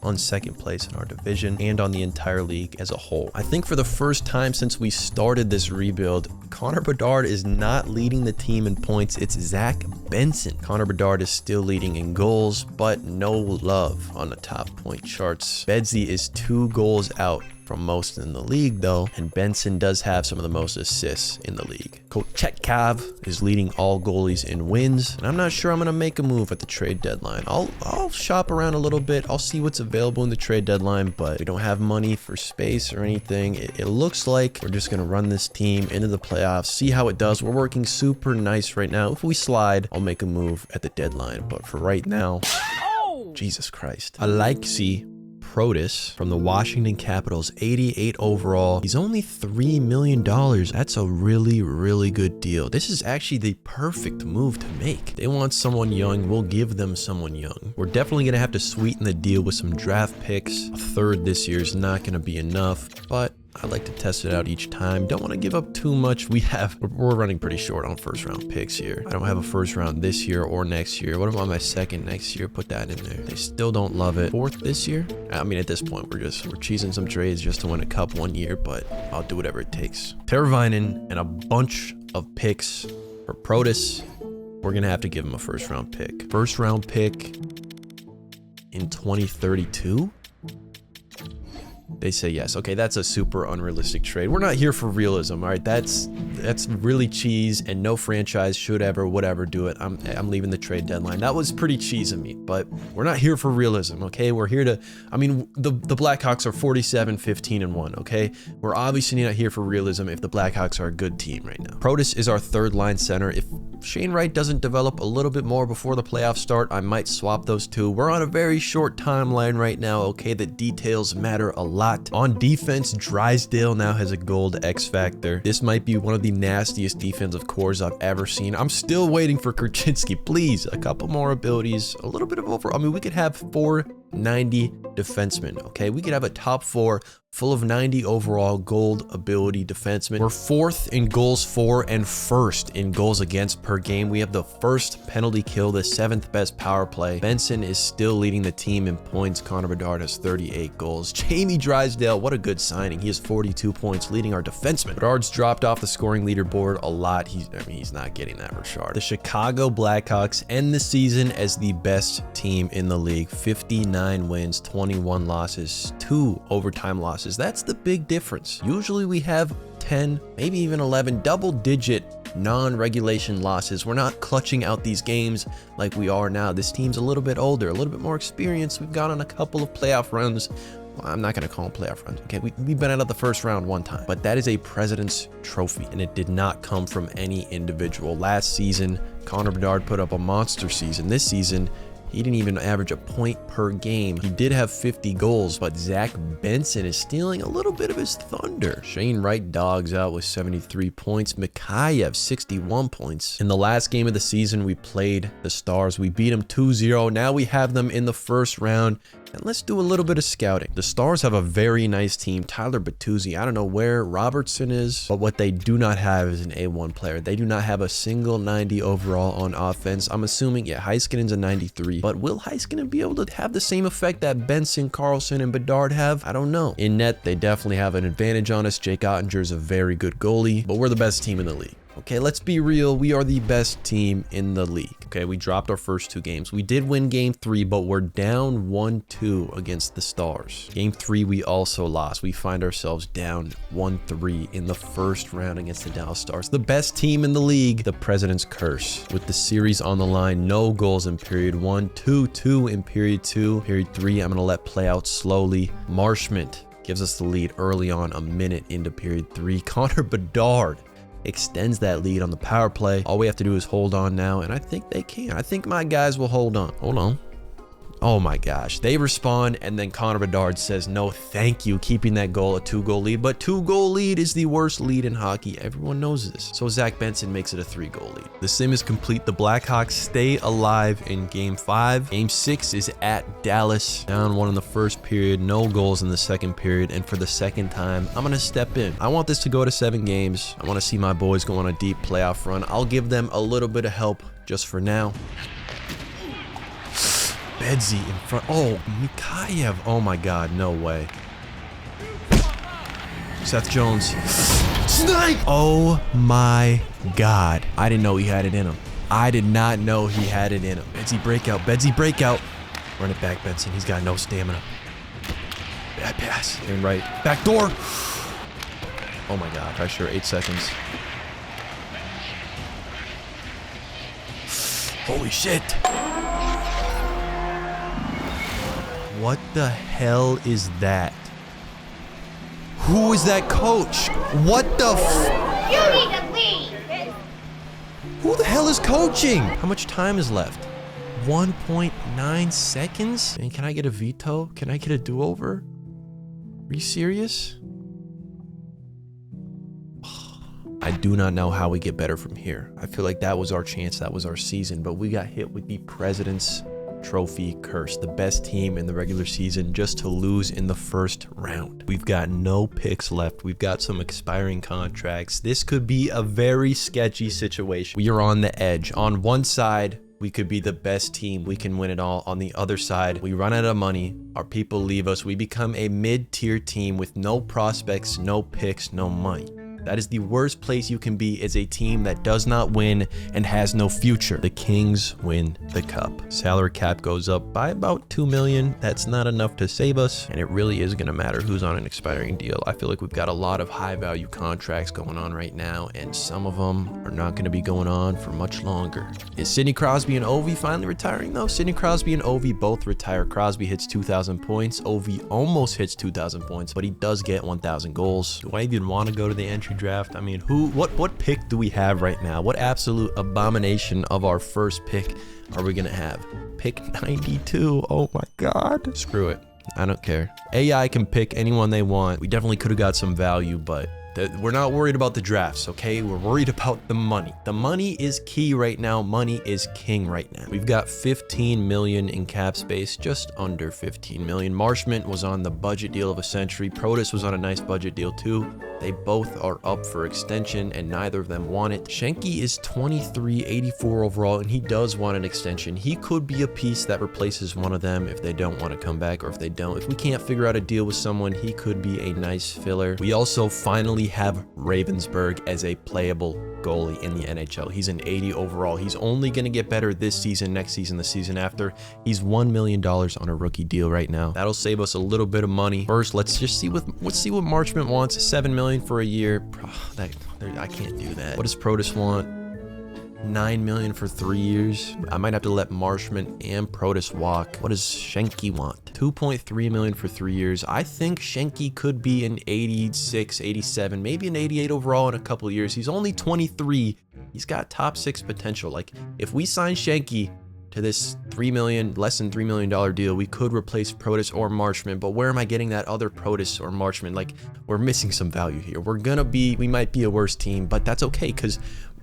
on second place in our division and on the entire league as a whole. I think for the first time since we started this rebuild, Connor Bedard is not leading the team in points. It's Zach Benson. Connor Bedard is still leading in goals, but no love on the top point charts. Bedsy is 2 goals out from most in the league though, and Benson does have some of the most assists in the league. Kochetkov is leading all goalies in wins, and I'm not sure I'm gonna make a move at the trade deadline. I'll shop around a little bit. I'll see what's available in the trade deadline, but we don't have money for space or anything. It looks like we're just gonna run this team into the playoffs, see how it does. We're working super nice right now. If we slide, I'll make a move at the deadline, but for right now, Jesus Christ. Alexei Protas from the Washington Capitals, 88 overall. He's only $3 million. That's a really, really good deal. This is actually the perfect move to make. They want someone young. We'll give them someone young. We're definitely going to have to sweeten the deal with some draft picks. A third this year is not going to be enough, but I like to test it out each time. Don't want to give up too much. We're running pretty short on first round picks here. I don't have a first round this year or next year. What about my second next year? Put that in there. They still don't love it. Fourth this year? I mean, at this point, we're cheesing some trades just to win a cup one year, but I'll do whatever it takes. Teravainen and a bunch of picks for Protas. We're going to have to give him a first round pick. First round pick in 2032? They say yes. Okay, that's a super unrealistic trade. We're not here for realism, all right? That's really cheese, and no franchise should ever, whatever, do it. I'm leaving the trade deadline. That was pretty cheese of me, but we're not here for realism, okay? We're here to, I mean, the Blackhawks are 47, 15-1, okay? We're obviously not here for realism if the Blackhawks are a good team right now. Protas is our third line center. If Shane Wright doesn't develop a little bit more before the playoffs start, I might swap those two. We're on a very short timeline right now, okay? The details matter a lot. On defense, Drysdale now has a gold X Factor. This might be one of the nastiest defensive cores I've ever seen. I'm still waiting for Korchinski. Please, a couple more abilities, a little bit of over. I mean, we could have 490 defensemen, okay? We could have a top 4 full of 90 overall gold ability defensemen. We're 4th in goals for and 1st in goals against per game. We have the 1st penalty kill, the 7th best power play. Benson is still leading the team in points. Connor Bedard has 38 goals. Jamie Drysdale, what a good signing. He has 42 points, leading our defenseman. Bedard's dropped off the scoring leaderboard a lot. He's not getting that, Richard. The Chicago Blackhawks end the season as the best team in the league. 59 wins, 21 losses, 2 overtime losses. That's the big difference. Usually we have 10, maybe even 11 double-digit non-regulation losses. We're not clutching out these games like we are now. This team's a little bit older, a little bit more experienced. We've gone on a couple of playoff runs. Well, I'm not going to call them playoff runs. Okay, we've been out of the first round one time, but that is a President's Trophy, and it did not come from any individual. Last season, Connor Bedard put up a monster season. This season, he didn't even average a point per game. He did have 50 goals, but Zach Benson is stealing a little bit of his thunder. Shane Wright dogs out with 73 points. Mikheyev, 61 points. In the last game of the season, we played the Stars. We beat them 2-0. Now we have them in the first round. And let's do a little bit of scouting. The Stars have a very nice team. Tyler Bertuzzi, I don't know where Robertson is, but what they do not have is an A1 player. They do not have a single 90 overall on offense. I'm assuming, yeah, Heiskanen's a 93, but will Heiskanen be able to have the same effect that Benson, Carlson, and Bedard have? I don't know. In net, they definitely have an advantage on us. Jake Ottinger's a very good goalie, but we're the best team in the league. Okay, let's be real. We are the best team in the league. Okay, we dropped our first 2 games. We did win game 3, but we're down 1-2 against the Stars. Game 3, we also lost. We find ourselves down 1-3 in the first round against the Dallas Stars. The best team in the league, the President's Curse. With the series on the line, no goals in period 1, 2-2 in period 2. Period 3, I'm going to let play out slowly. Marshment gives us the lead early on, a minute into period 3. Connor Bedard extends that lead on the power play. All we have to do is hold on now, and I think they can. I think my guys will hold on. Hold on. Oh my gosh. They respond, and then Connor Bedard says, no, thank you, keeping that goal a 2-goal lead. But 2-goal lead is the worst lead in hockey. Everyone knows this. So Zach Benson makes it a 3-goal lead. The sim is complete. The Blackhawks stay alive in game 5. Game 6 is at Dallas. Down 1 in the first period, no goals in the second period. And for the second time, I'm going to step in. I want this to go to 7 games. I want to see my boys go on a deep playoff run. I'll give them a little bit of help just for now. Bedsy in front. Oh, Mikheyev. Oh my God, no way. Seth Jones. Snipe! Oh my God. I didn't know he had it in him. I did not know he had it in him. Bedsy breakout. Bedsy breakout. Run it back, Benson. He's got no stamina. Bad pass. And right. Back door. Oh my God. Pressure. 8 seconds. Holy shit. What the hell is that? Who is that coach? What the f- You need to leave! Who the hell is coaching? How much time is left? 1.9 seconds? And can I get a veto? Can I get a do-over? Are you serious? I do not know how we get better from here. I feel like that was our chance. That was our season, but we got hit with the President's Trophy curse, the best team in the regular season just to lose in the first round. We've got no picks left. We've got some expiring contracts. This could be a very sketchy situation. We are on the edge. On one side, we could be the best team. We can win it all. On the other side, we run out of money. Our people leave us. We become a mid-tier team with no prospects, no picks, no money. That is the worst place you can be, as a team that does not win and has no future. The Kings win the cup. Salary cap goes up by about 2 million. That's not enough to save us, and it really is going to matter who's on an expiring deal. I feel like we've got a lot of high value contracts going on right now, and some of them are not going to be going on for much longer. Is Sidney Crosby and Ovi finally retiring though? Sidney Crosby and Ovi both retire. Crosby hits 2,000 points. Ovi almost hits 2,000 points, but he does get 1,000 goals. Do I even want to go to the entry draft? I mean, what pick do we have right now? What absolute abomination of our first pick are we gonna have? Pick 92. Oh my God. Screw it. I don't care. AI can pick anyone they want. We definitely could have got some value, but we're not worried about the drafts, okay? We're worried about the money. The money is key right now. Money is king right now. We've got 15 million in cap space, just under 15 million. Marshment was on the budget deal of a century. Protus was on a nice budget deal too. They both are up for extension, and neither of them want it. Schenke is 23, 84 overall, and he does want an extension. He could be a piece that replaces one of them if they don't want to come back, or if they don't. If we can't figure out a deal with someone, he could be a nice filler. We also finally have Ravensburg as a playable goalie in the NHL. He's an 80 overall. He's only going to get better this season, next season, the season after. He's $1 million on a rookie deal right now. That'll save us a little bit of money. First, let's see what Marchment wants. $7 million for a year. I can't do that. What does Protus want? $9 million for 3 years. I might have to let Marshman and Protus walk. What does Schenke want? $2.3 million for 3 years. I think Schenke could be an 86, 87, maybe an 88 overall in a couple years. He's only 23. He's got top 6 potential. Like, if we sign Schenke to this less than $3 million deal, we could replace Protus or Marshman, but where am I getting that other Protus or Marshman? Like, we're missing some value here. We might be a worse team, but that's okay, because,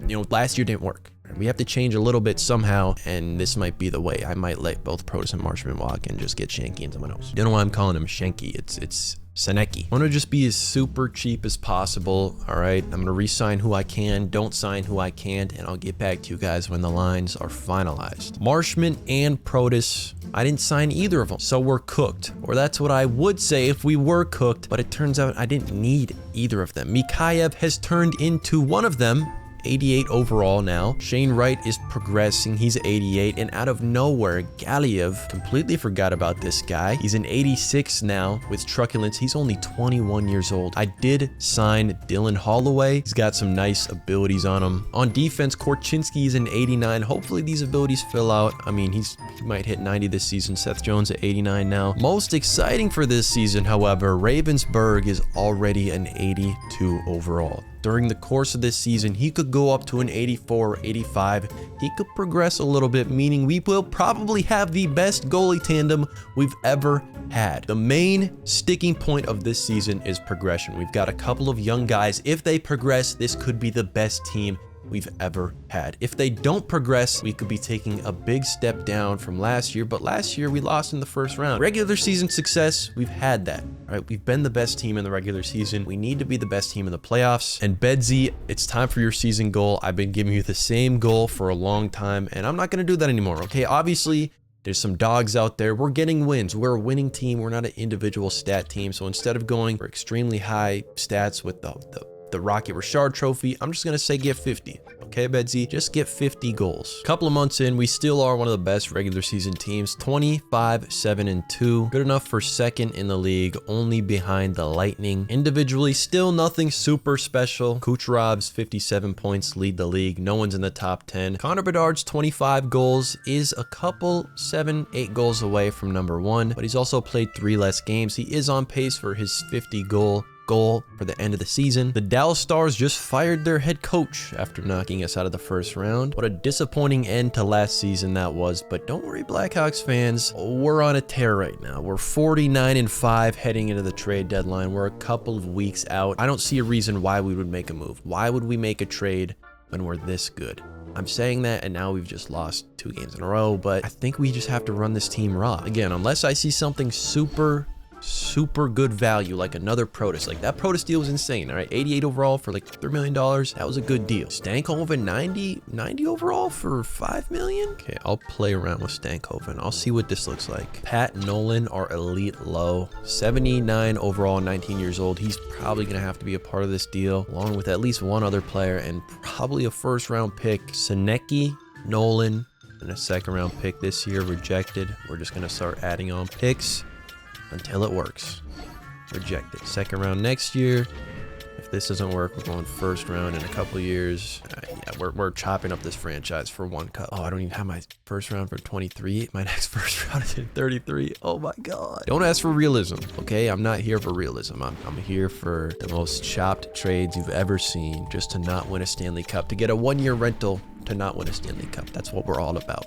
you know, last year didn't work. We have to change a little bit somehow, and this might be the way. I might let both Protus and Marshman walk and just get Schenke and someone else. Don't know why I'm calling him Schenke. It's Seneki. I want to just be as super cheap as possible. All right, I'm going to re-sign who I can, don't sign who I can't, and I'll get back to you guys when the lines are finalized. Marshman and Protus, I didn't sign either of them, so we're cooked. Or that's what I would say if we were cooked, but it turns out I didn't need either of them. Mikheyev has turned into one of them. 88 overall now. Shane Wright is progressing. He's 88, and out of nowhere, Galiev, completely forgot about this guy. He's an 86 now with truculence. He's only 21 years old. I did sign Dylan Holloway. He's got some nice abilities on him. On defense, Korchinski is an 89. Hopefully these abilities fill out. I mean, he might hit 90 this season. Seth Jones at 89 now. Most exciting for this season, however, Ravensburg is already an 82 overall. During the course of this season, he could go up to an 84 or 85. He could progress a little bit, meaning we will probably have the best goalie tandem we've ever had. The main sticking point of this season is progression. We've got a couple of young guys. If they progress, this could be the best team we've ever had. If they don't progress, we could be taking a big step down from last year, but last year we lost in the first round. Regular season success, we've had that, right? We've been the best team in the regular season. We need to be the best team in the playoffs. And Bedsy, it's time for your season goal. I've been giving you the same goal for a long time, and I'm not going to do that anymore, okay? Obviously, there's some dogs out there. We're getting wins. We're a winning team. We're not an individual stat team. So instead of going for extremely high stats with the Rocket Richard trophy, I'm just gonna say get 50. Okay, Bedsy, just get 50 goals. Couple of months in, we still are one of the best regular season teams. 25-7-2, good enough for second in the league, only behind the Lightning. Individually, still nothing super special. Kucherov's 57 points lead the league. No one's in the top 10. Connor Bedard's 25 goals is a couple 7-8 goals away from number 1, but he's also played 3 less games. He is on pace for his 50 goal for the end of the season. The Dallas Stars just fired their head coach after knocking us out of the first round. What a disappointing end to last season that was, but don't worry, Blackhawks fans, we're on a tear right now. We're 49-5 heading into the trade deadline. We're a couple of weeks out. I don't see a reason why we would make a move. Why would we make a trade when we're this good? I'm saying that, and now we've just lost 2 games in a row, but I think we just have to run this team raw. Again, unless I see something super good value, like another Protus. Like, that Protus deal was insane, all right? 88 overall for like $3 million. That was a good deal. Stankhoven 90 overall for $5 million. Okay, I'll play around with Stankhoven. I'll see what this looks like. Pat Nolan, our elite low, 79 overall, 19 years old. He's probably gonna have to be a part of this deal, along with at least one other player and probably a first round pick. Seneki, Nolan, and a second round pick this year, rejected. We're just gonna start adding on picks until it works. Rejected. Second round next year. If this doesn't work, we're going first round in a couple years. Yeah, we're chopping up this franchise for 1 cup. Oh, I don't even have my first round for 23. My next first round is in 33. Oh my God. Don't ask for realism, okay? I'm not here for realism. I'm here for the most chopped trades you've ever seen, just to not win a Stanley Cup, to get a 1-year rental to not win a Stanley Cup. That's what we're all about.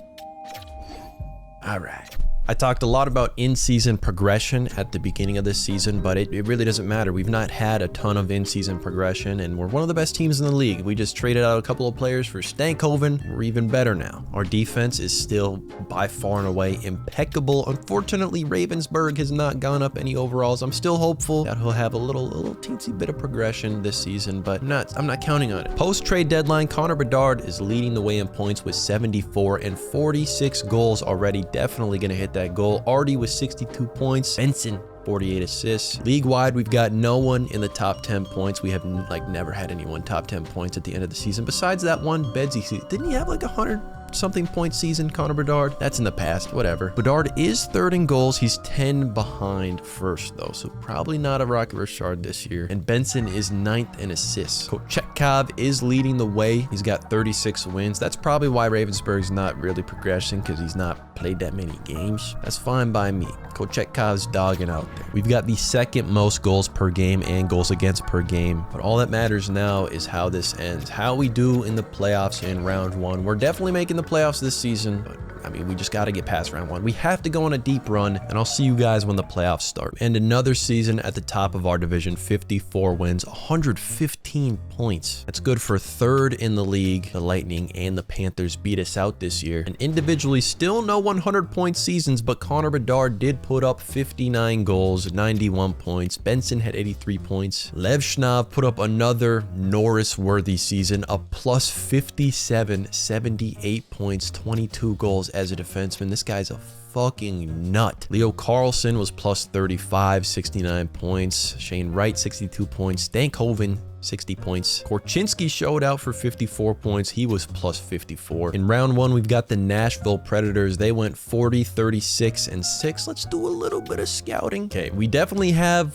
All right. I talked a lot about in-season progression at the beginning of this season, but it really doesn't matter. We've not had a ton of in-season progression, and we're one of the best teams in the league. We just traded out a couple of players for Stankhoven. We're even better now. Our defense is still by far and away impeccable. Unfortunately, Ravensburg has not gone up any overalls. I'm still hopeful that he'll have a little teensy bit of progression this season, but I'm not counting on it. Post-trade deadline, Connor Bedard is leading the way in points with 74 and 46 goals already. Definitely going to hit that goal. Artie with 62 points. Benson, 48 assists. League-wide, we've got no one in the top 10 points. We have never had anyone top 10 points at the end of the season. Besides that one, Bedsy, didn't he have like 100 100-something point season, Connor Bedard? That's in the past, whatever. Bedard is third in goals. He's 10 behind first, though, so probably not a Rocket Richard this year. And Benson is 9th in assists. Kochetkov is leading the way. He's got 36 wins. That's probably why Ravensburg's not really progressing, because he's not played that many games. That's fine by me. Kochetkov's dogging out there. We've got the second most goals per game and goals against per game, but all that matters now is how this ends, how we do in the playoffs in round 1. We're definitely making the playoffs this season, but I mean, we just got to get past round 1. We have to go on a deep run, and I'll see you guys when the playoffs start. And another season at the top of our division, 54 wins, 115 points. That's good for third in the league. The Lightning and the Panthers beat us out this year. And individually, still no 100-point seasons, but Connor Bedard did put up 59 goals, 91 points. Benson had 83 points. Lev Schnav put up another Norris-worthy season, a plus 57, 78 points, 22 goals as a defenseman. This guy's a fucking nut. Leo Carlson was plus 35, 69 points. Shane Wright, 62 points. Stankhoven, 60 points. Korchinski showed out for 54 points. He was plus 54. In round 1, we've got the Nashville Predators. They went 40, 36, and 6. Let's do a little bit of scouting. Okay, we have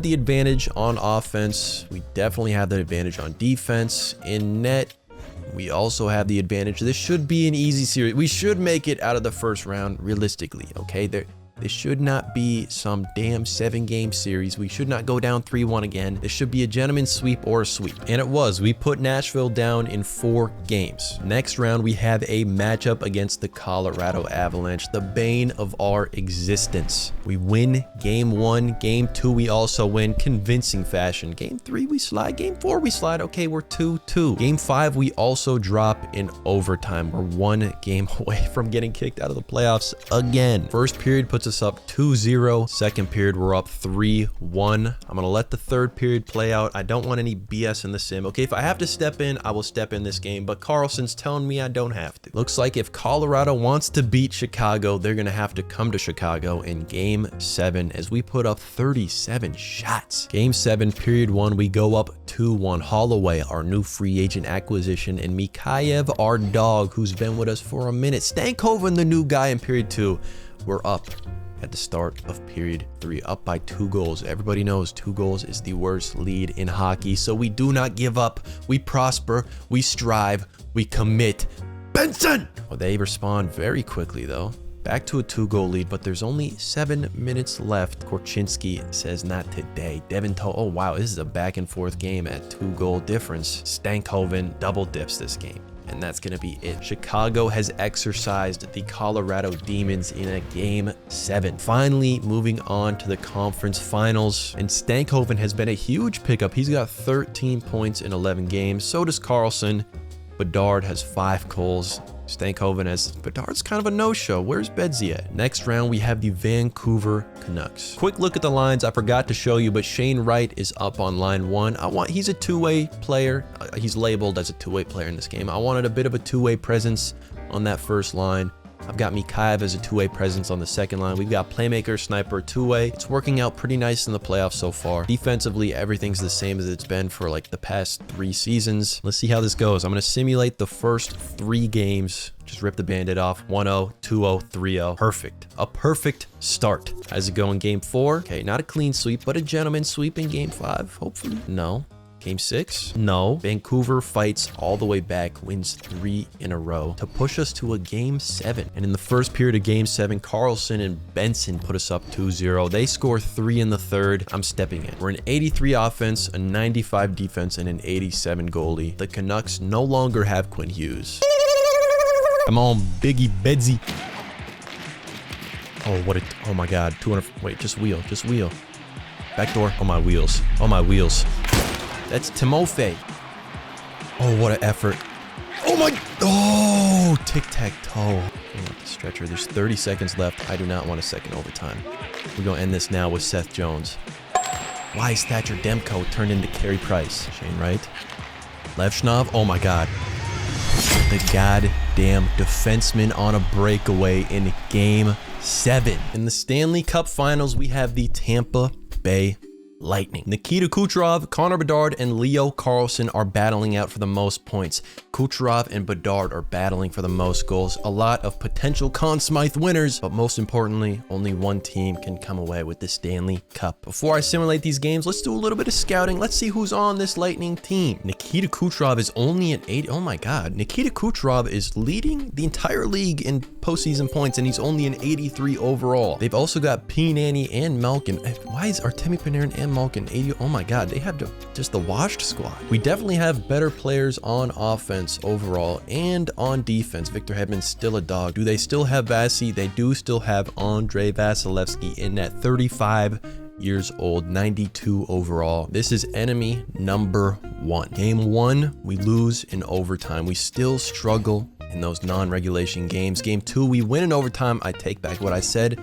the advantage on offense. We definitely have the advantage on defense. In net, we also have the advantage. This should be an easy series. We should make it out of the first round realistically, okay? This should not be some damn 7-game series. We should not go down 3-1 again. This should be a gentleman's sweep or a sweep. And it was. We put Nashville down in 4 games. Next round, we have a matchup against the Colorado Avalanche, the bane of our existence. We win game 1. Game 2, we also win. Convincing fashion. Game 3, we slide. Game 4, we slide. Okay, we're 2-2. Game 5, we also drop in overtime. We're 1 game away from getting kicked out of the playoffs again. First period puts us up 2-0. Second period, we're up 3-1. I'm gonna let the third period play out. I don't want any BS in the sim. Okay, if I have to step in, I will step in this game, but Carlson's telling me I don't have to. Looks like if Colorado wants to beat Chicago, they're gonna have to come to Chicago in game 7 as we put up 37 shots. Game 7, period 1, we go up 2-1. Holloway, our new free agent acquisition, and Mikhaev, our dog, who's been with us for a minute. Stankhoven, the new guy in period 2. We're up at the start of period 3, up by 2 goals. Everybody knows 2 goals is the worst lead in hockey, so we do not give up. We prosper, we strive, we commit. Benson! Well, they respond very quickly, though. Back to a 2-goal lead, but there's only 7 minutes left. Korchinski says not today. Devin oh wow, this is a back and forth game at 2-goal difference. Stankhoven double dips this game. And that's going to be it. Chicago has exercised the Colorado Demons in a game 7. Finally, moving on to the conference finals. And Stankhoven has been a huge pickup. He's got 13 points in 11 games. So does Carlson. Bedard has 5 goals. Stankhoven has... Bedard's kind of a no-show. Where's Bedsy at? Next round, we have the Vancouver Canucks. Quick look at the lines. I forgot to show you, but Shane Wright is up on line 1. He's a 2-way player. He's labeled as a 2-way player in this game. I wanted a bit of a 2-way presence on that first line. I've got Mikhaev as a 2-way presence on the second line. We've got playmaker, sniper, 2-way. It's working out pretty nice in the playoffs so far. Defensively, everything's the same as it's been for like the past 3 seasons. Let's see how this goes. I'm going to simulate the first 3 games. Just rip the Band-Aid off. 1-0, 2-0, 3-0. Perfect. A perfect start. How's it go in game 4? Okay, not a clean sweep, but a gentleman's sweep in game 5, hopefully. No. Game 6? No. Vancouver fights all the way back, wins 3 in a row to push us to a game 7. And in the first period of game 7, Carlson and Benson put us up 2-0. They score 3 in the third. I'm stepping in. We're an 83 offense, a 95 defense, and an 87 goalie. The Canucks no longer have Quinn Hughes. Come on, Biggie Bedsy. Oh my God, 200, wait, just wheel. Backdoor, on my wheels, That's Timofey. Oh, what an effort. Oh, tic-tac-toe. The stretcher, there's 30 seconds left. I do not want a second overtime. We're gonna end this now with Seth Jones. Why is Thatcher Demko turned into Carey Price? Shane Wright. Lev Schnav, oh my God. The goddamn defenseman on a breakaway in game 7. In the Stanley Cup Finals, we have the Tampa Bay Lightning. Nikita Kucherov, Connor Bedard, and Leo Carlsson are battling out for the most points. Kucherov and Bedard are battling for the most goals. A lot of potential Conn Smythe winners, but most importantly, only one team can come away with the Stanley Cup. Before I simulate these games, let's do a little bit of scouting. Let's see who's on this Lightning team. Nikita Kucherov is only at 80. Oh my God. Nikita Kucherov is leading the entire league in postseason points, and he's only an 83 overall. They've also got P. Nanny and Malkin. Why is Artemi Panarin and Malkin 80? Oh my God, they have just the washed squad. We definitely have better players on offense overall and on defense. Victor Hedman's still a dog. Do they still have Vasi? They do still have Andrei Vasilevsky in at 35 years old, 92 overall. This is enemy number 1. Game 1, we lose in overtime. We still struggle in those non-regulation games. Game 2, we win in overtime. I take back what I said.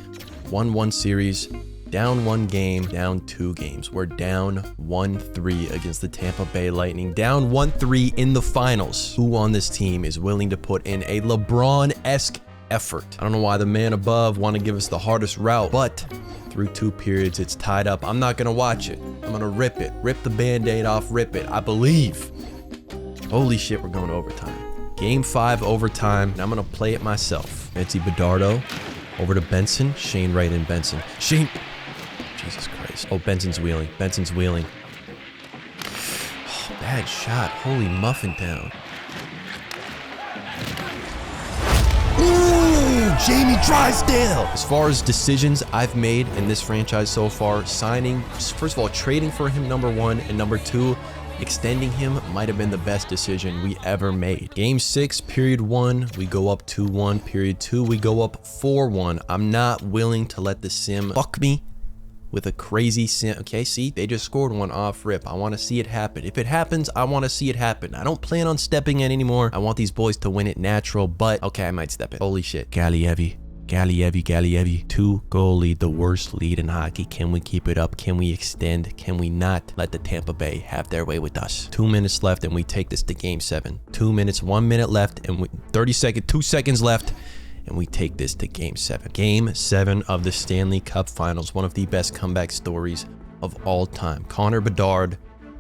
1-1 series, down 1 game, down 2 games. We're down 1-3 against the Tampa Bay Lightning, down 1-3 in the finals. Who on this team is willing to put in a LeBron-esque effort? I don't know why the man above want to give us the hardest route, but through 2 periods, it's tied up. I'm not gonna watch it. I'm gonna rip it. Rip the Band-Aid off, rip it. I believe. Holy shit, we're going to overtime. Game 5 overtime, and I'm gonna play it myself. Nancy Bedardo over to Benson. Shane right in Benson. Shane. Jesus Christ. Oh, Benson's wheeling. Benson's wheeling. Oh, bad shot. Holy muffin down. Ooh, Jamie Drysdale. As far as decisions I've made in this franchise so far, signing, first of all, trading for him, number 1, and number 2, extending him might have been the best decision we ever made. Game 6, period 1, we go up 2-1. Period 2, we go up 4-1. I'm not willing to let the sim fuck me with a crazy sim. Okay, see, they just scored 1 off rip. I want to see it happen. If it happens, I want to see it happen. I don't plan on stepping in anymore. I want these boys to win it natural, but okay, I might step in. Holy shit. Galievi. 2 lead, the worst lead in hockey. Can we keep it up? Can we extend? Can we not let the Tampa Bay have their way with us? 2 minutes left and we take this to game 7. 2 minutes, 1 minute left, and 2 seconds left, and we take this to game 7. Game 7 of the Stanley Cup Finals, one of the best comeback stories of all time. Connor Bedard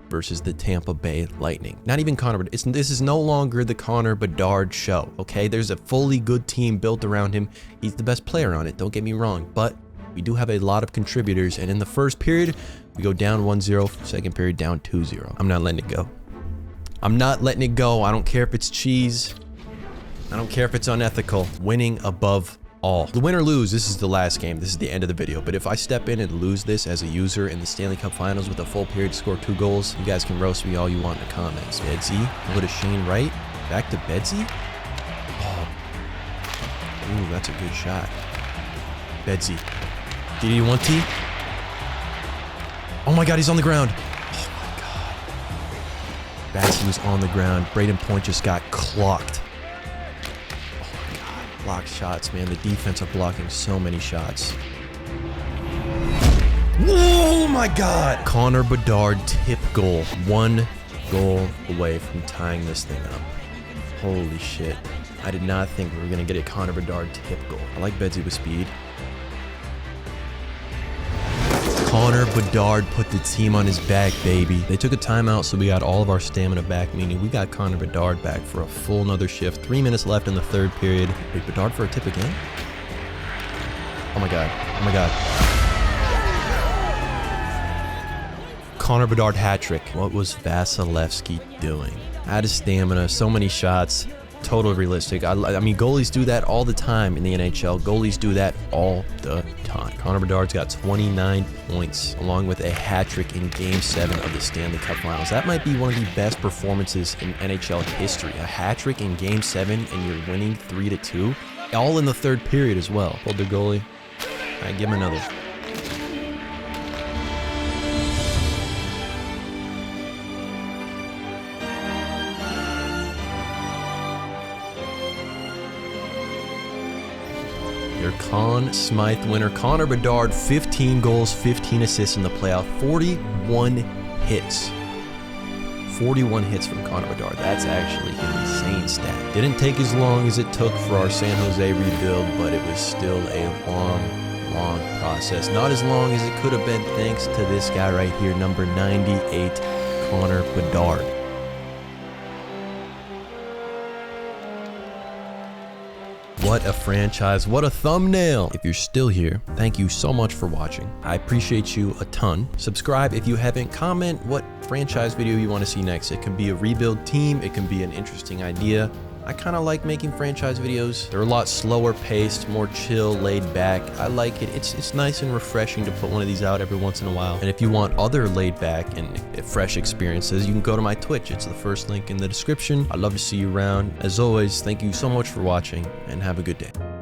versus the Tampa Bay Lightning. Not even Connor Bedard. This is no longer the Connor Bedard show, okay? There's a fully good team built around him. He's the best player on it, don't get me wrong, but we do have a lot of contributors, and in the first period, we go down 1-0, second period down 2-0. I'm not letting it go. I'm not letting it go. I don't care if it's cheese. I don't care if it's unethical. Winning above all. The win or lose, this is the last game. This is the end of the video. But if I step in and lose this as a user in the Stanley Cup Finals with a full period to score 2 goals, you guys can roast me all you want in the comments. Bedsy, go to Shane Wright. Back to Bedsy. Oh. Ooh, that's a good shot. Bedsy. DD1T. Oh my God, he's on the ground. Oh my God. Batsy was on the ground. Braden Point just got clocked. Block shots, man. The defense are blocking so many shots. Oh my God! Connor Bedard tip goal. 1 goal away from tying this thing up. Holy shit. I did not think we were going to get a Connor Bedard tip goal. I like Bedsy with speed. Connor Bedard put the team on his back, baby. They took a timeout, so we got all of our stamina back, meaning we got Connor Bedard back for a full another shift. 3 minutes left in the 3rd period. Wait, Bedard for a tip again? Oh my God. Oh my God. Connor Bedard hat trick. What was Vasilevsky doing? Out of stamina, so many shots. Totally realistic. I mean, goalies do that all the time in the NHL. Goalies do that all the time. Connor Bedard's got 29 points, along with a hat trick in Game 7 of the Stanley Cup Finals. That might be one of the best performances in NHL history. A hat trick in Game 7, and you're winning 3-2, all in the 3rd period as well. Hold the goalie. All right, give him another. Your Conn Smythe winner, Connor Bedard, 15 goals, 15 assists in the playoff, 41 hits. 41 hits from Connor Bedard. That's actually an insane stat. Didn't take as long as it took for our San Jose rebuild, but it was still a long long process. Not as long as it could have been thanks to this guy right here, number 98, Connor Bedard. What a franchise, what a thumbnail. If you're still here, thank you so much for watching. I appreciate you a ton. Subscribe if you haven't. Comment what franchise video you want to see next. It can be a rebuild team, it can be an interesting idea. I kind of like making franchise videos. They're a lot slower paced, more chill, laid back. I like it. It's nice and refreshing to put one of these out every once in a while. And if you want other laid back and fresh experiences, you can go to my Twitch. It's the first link in the description. I'd love to see you around. As always, thank you so much for watching and have a good day.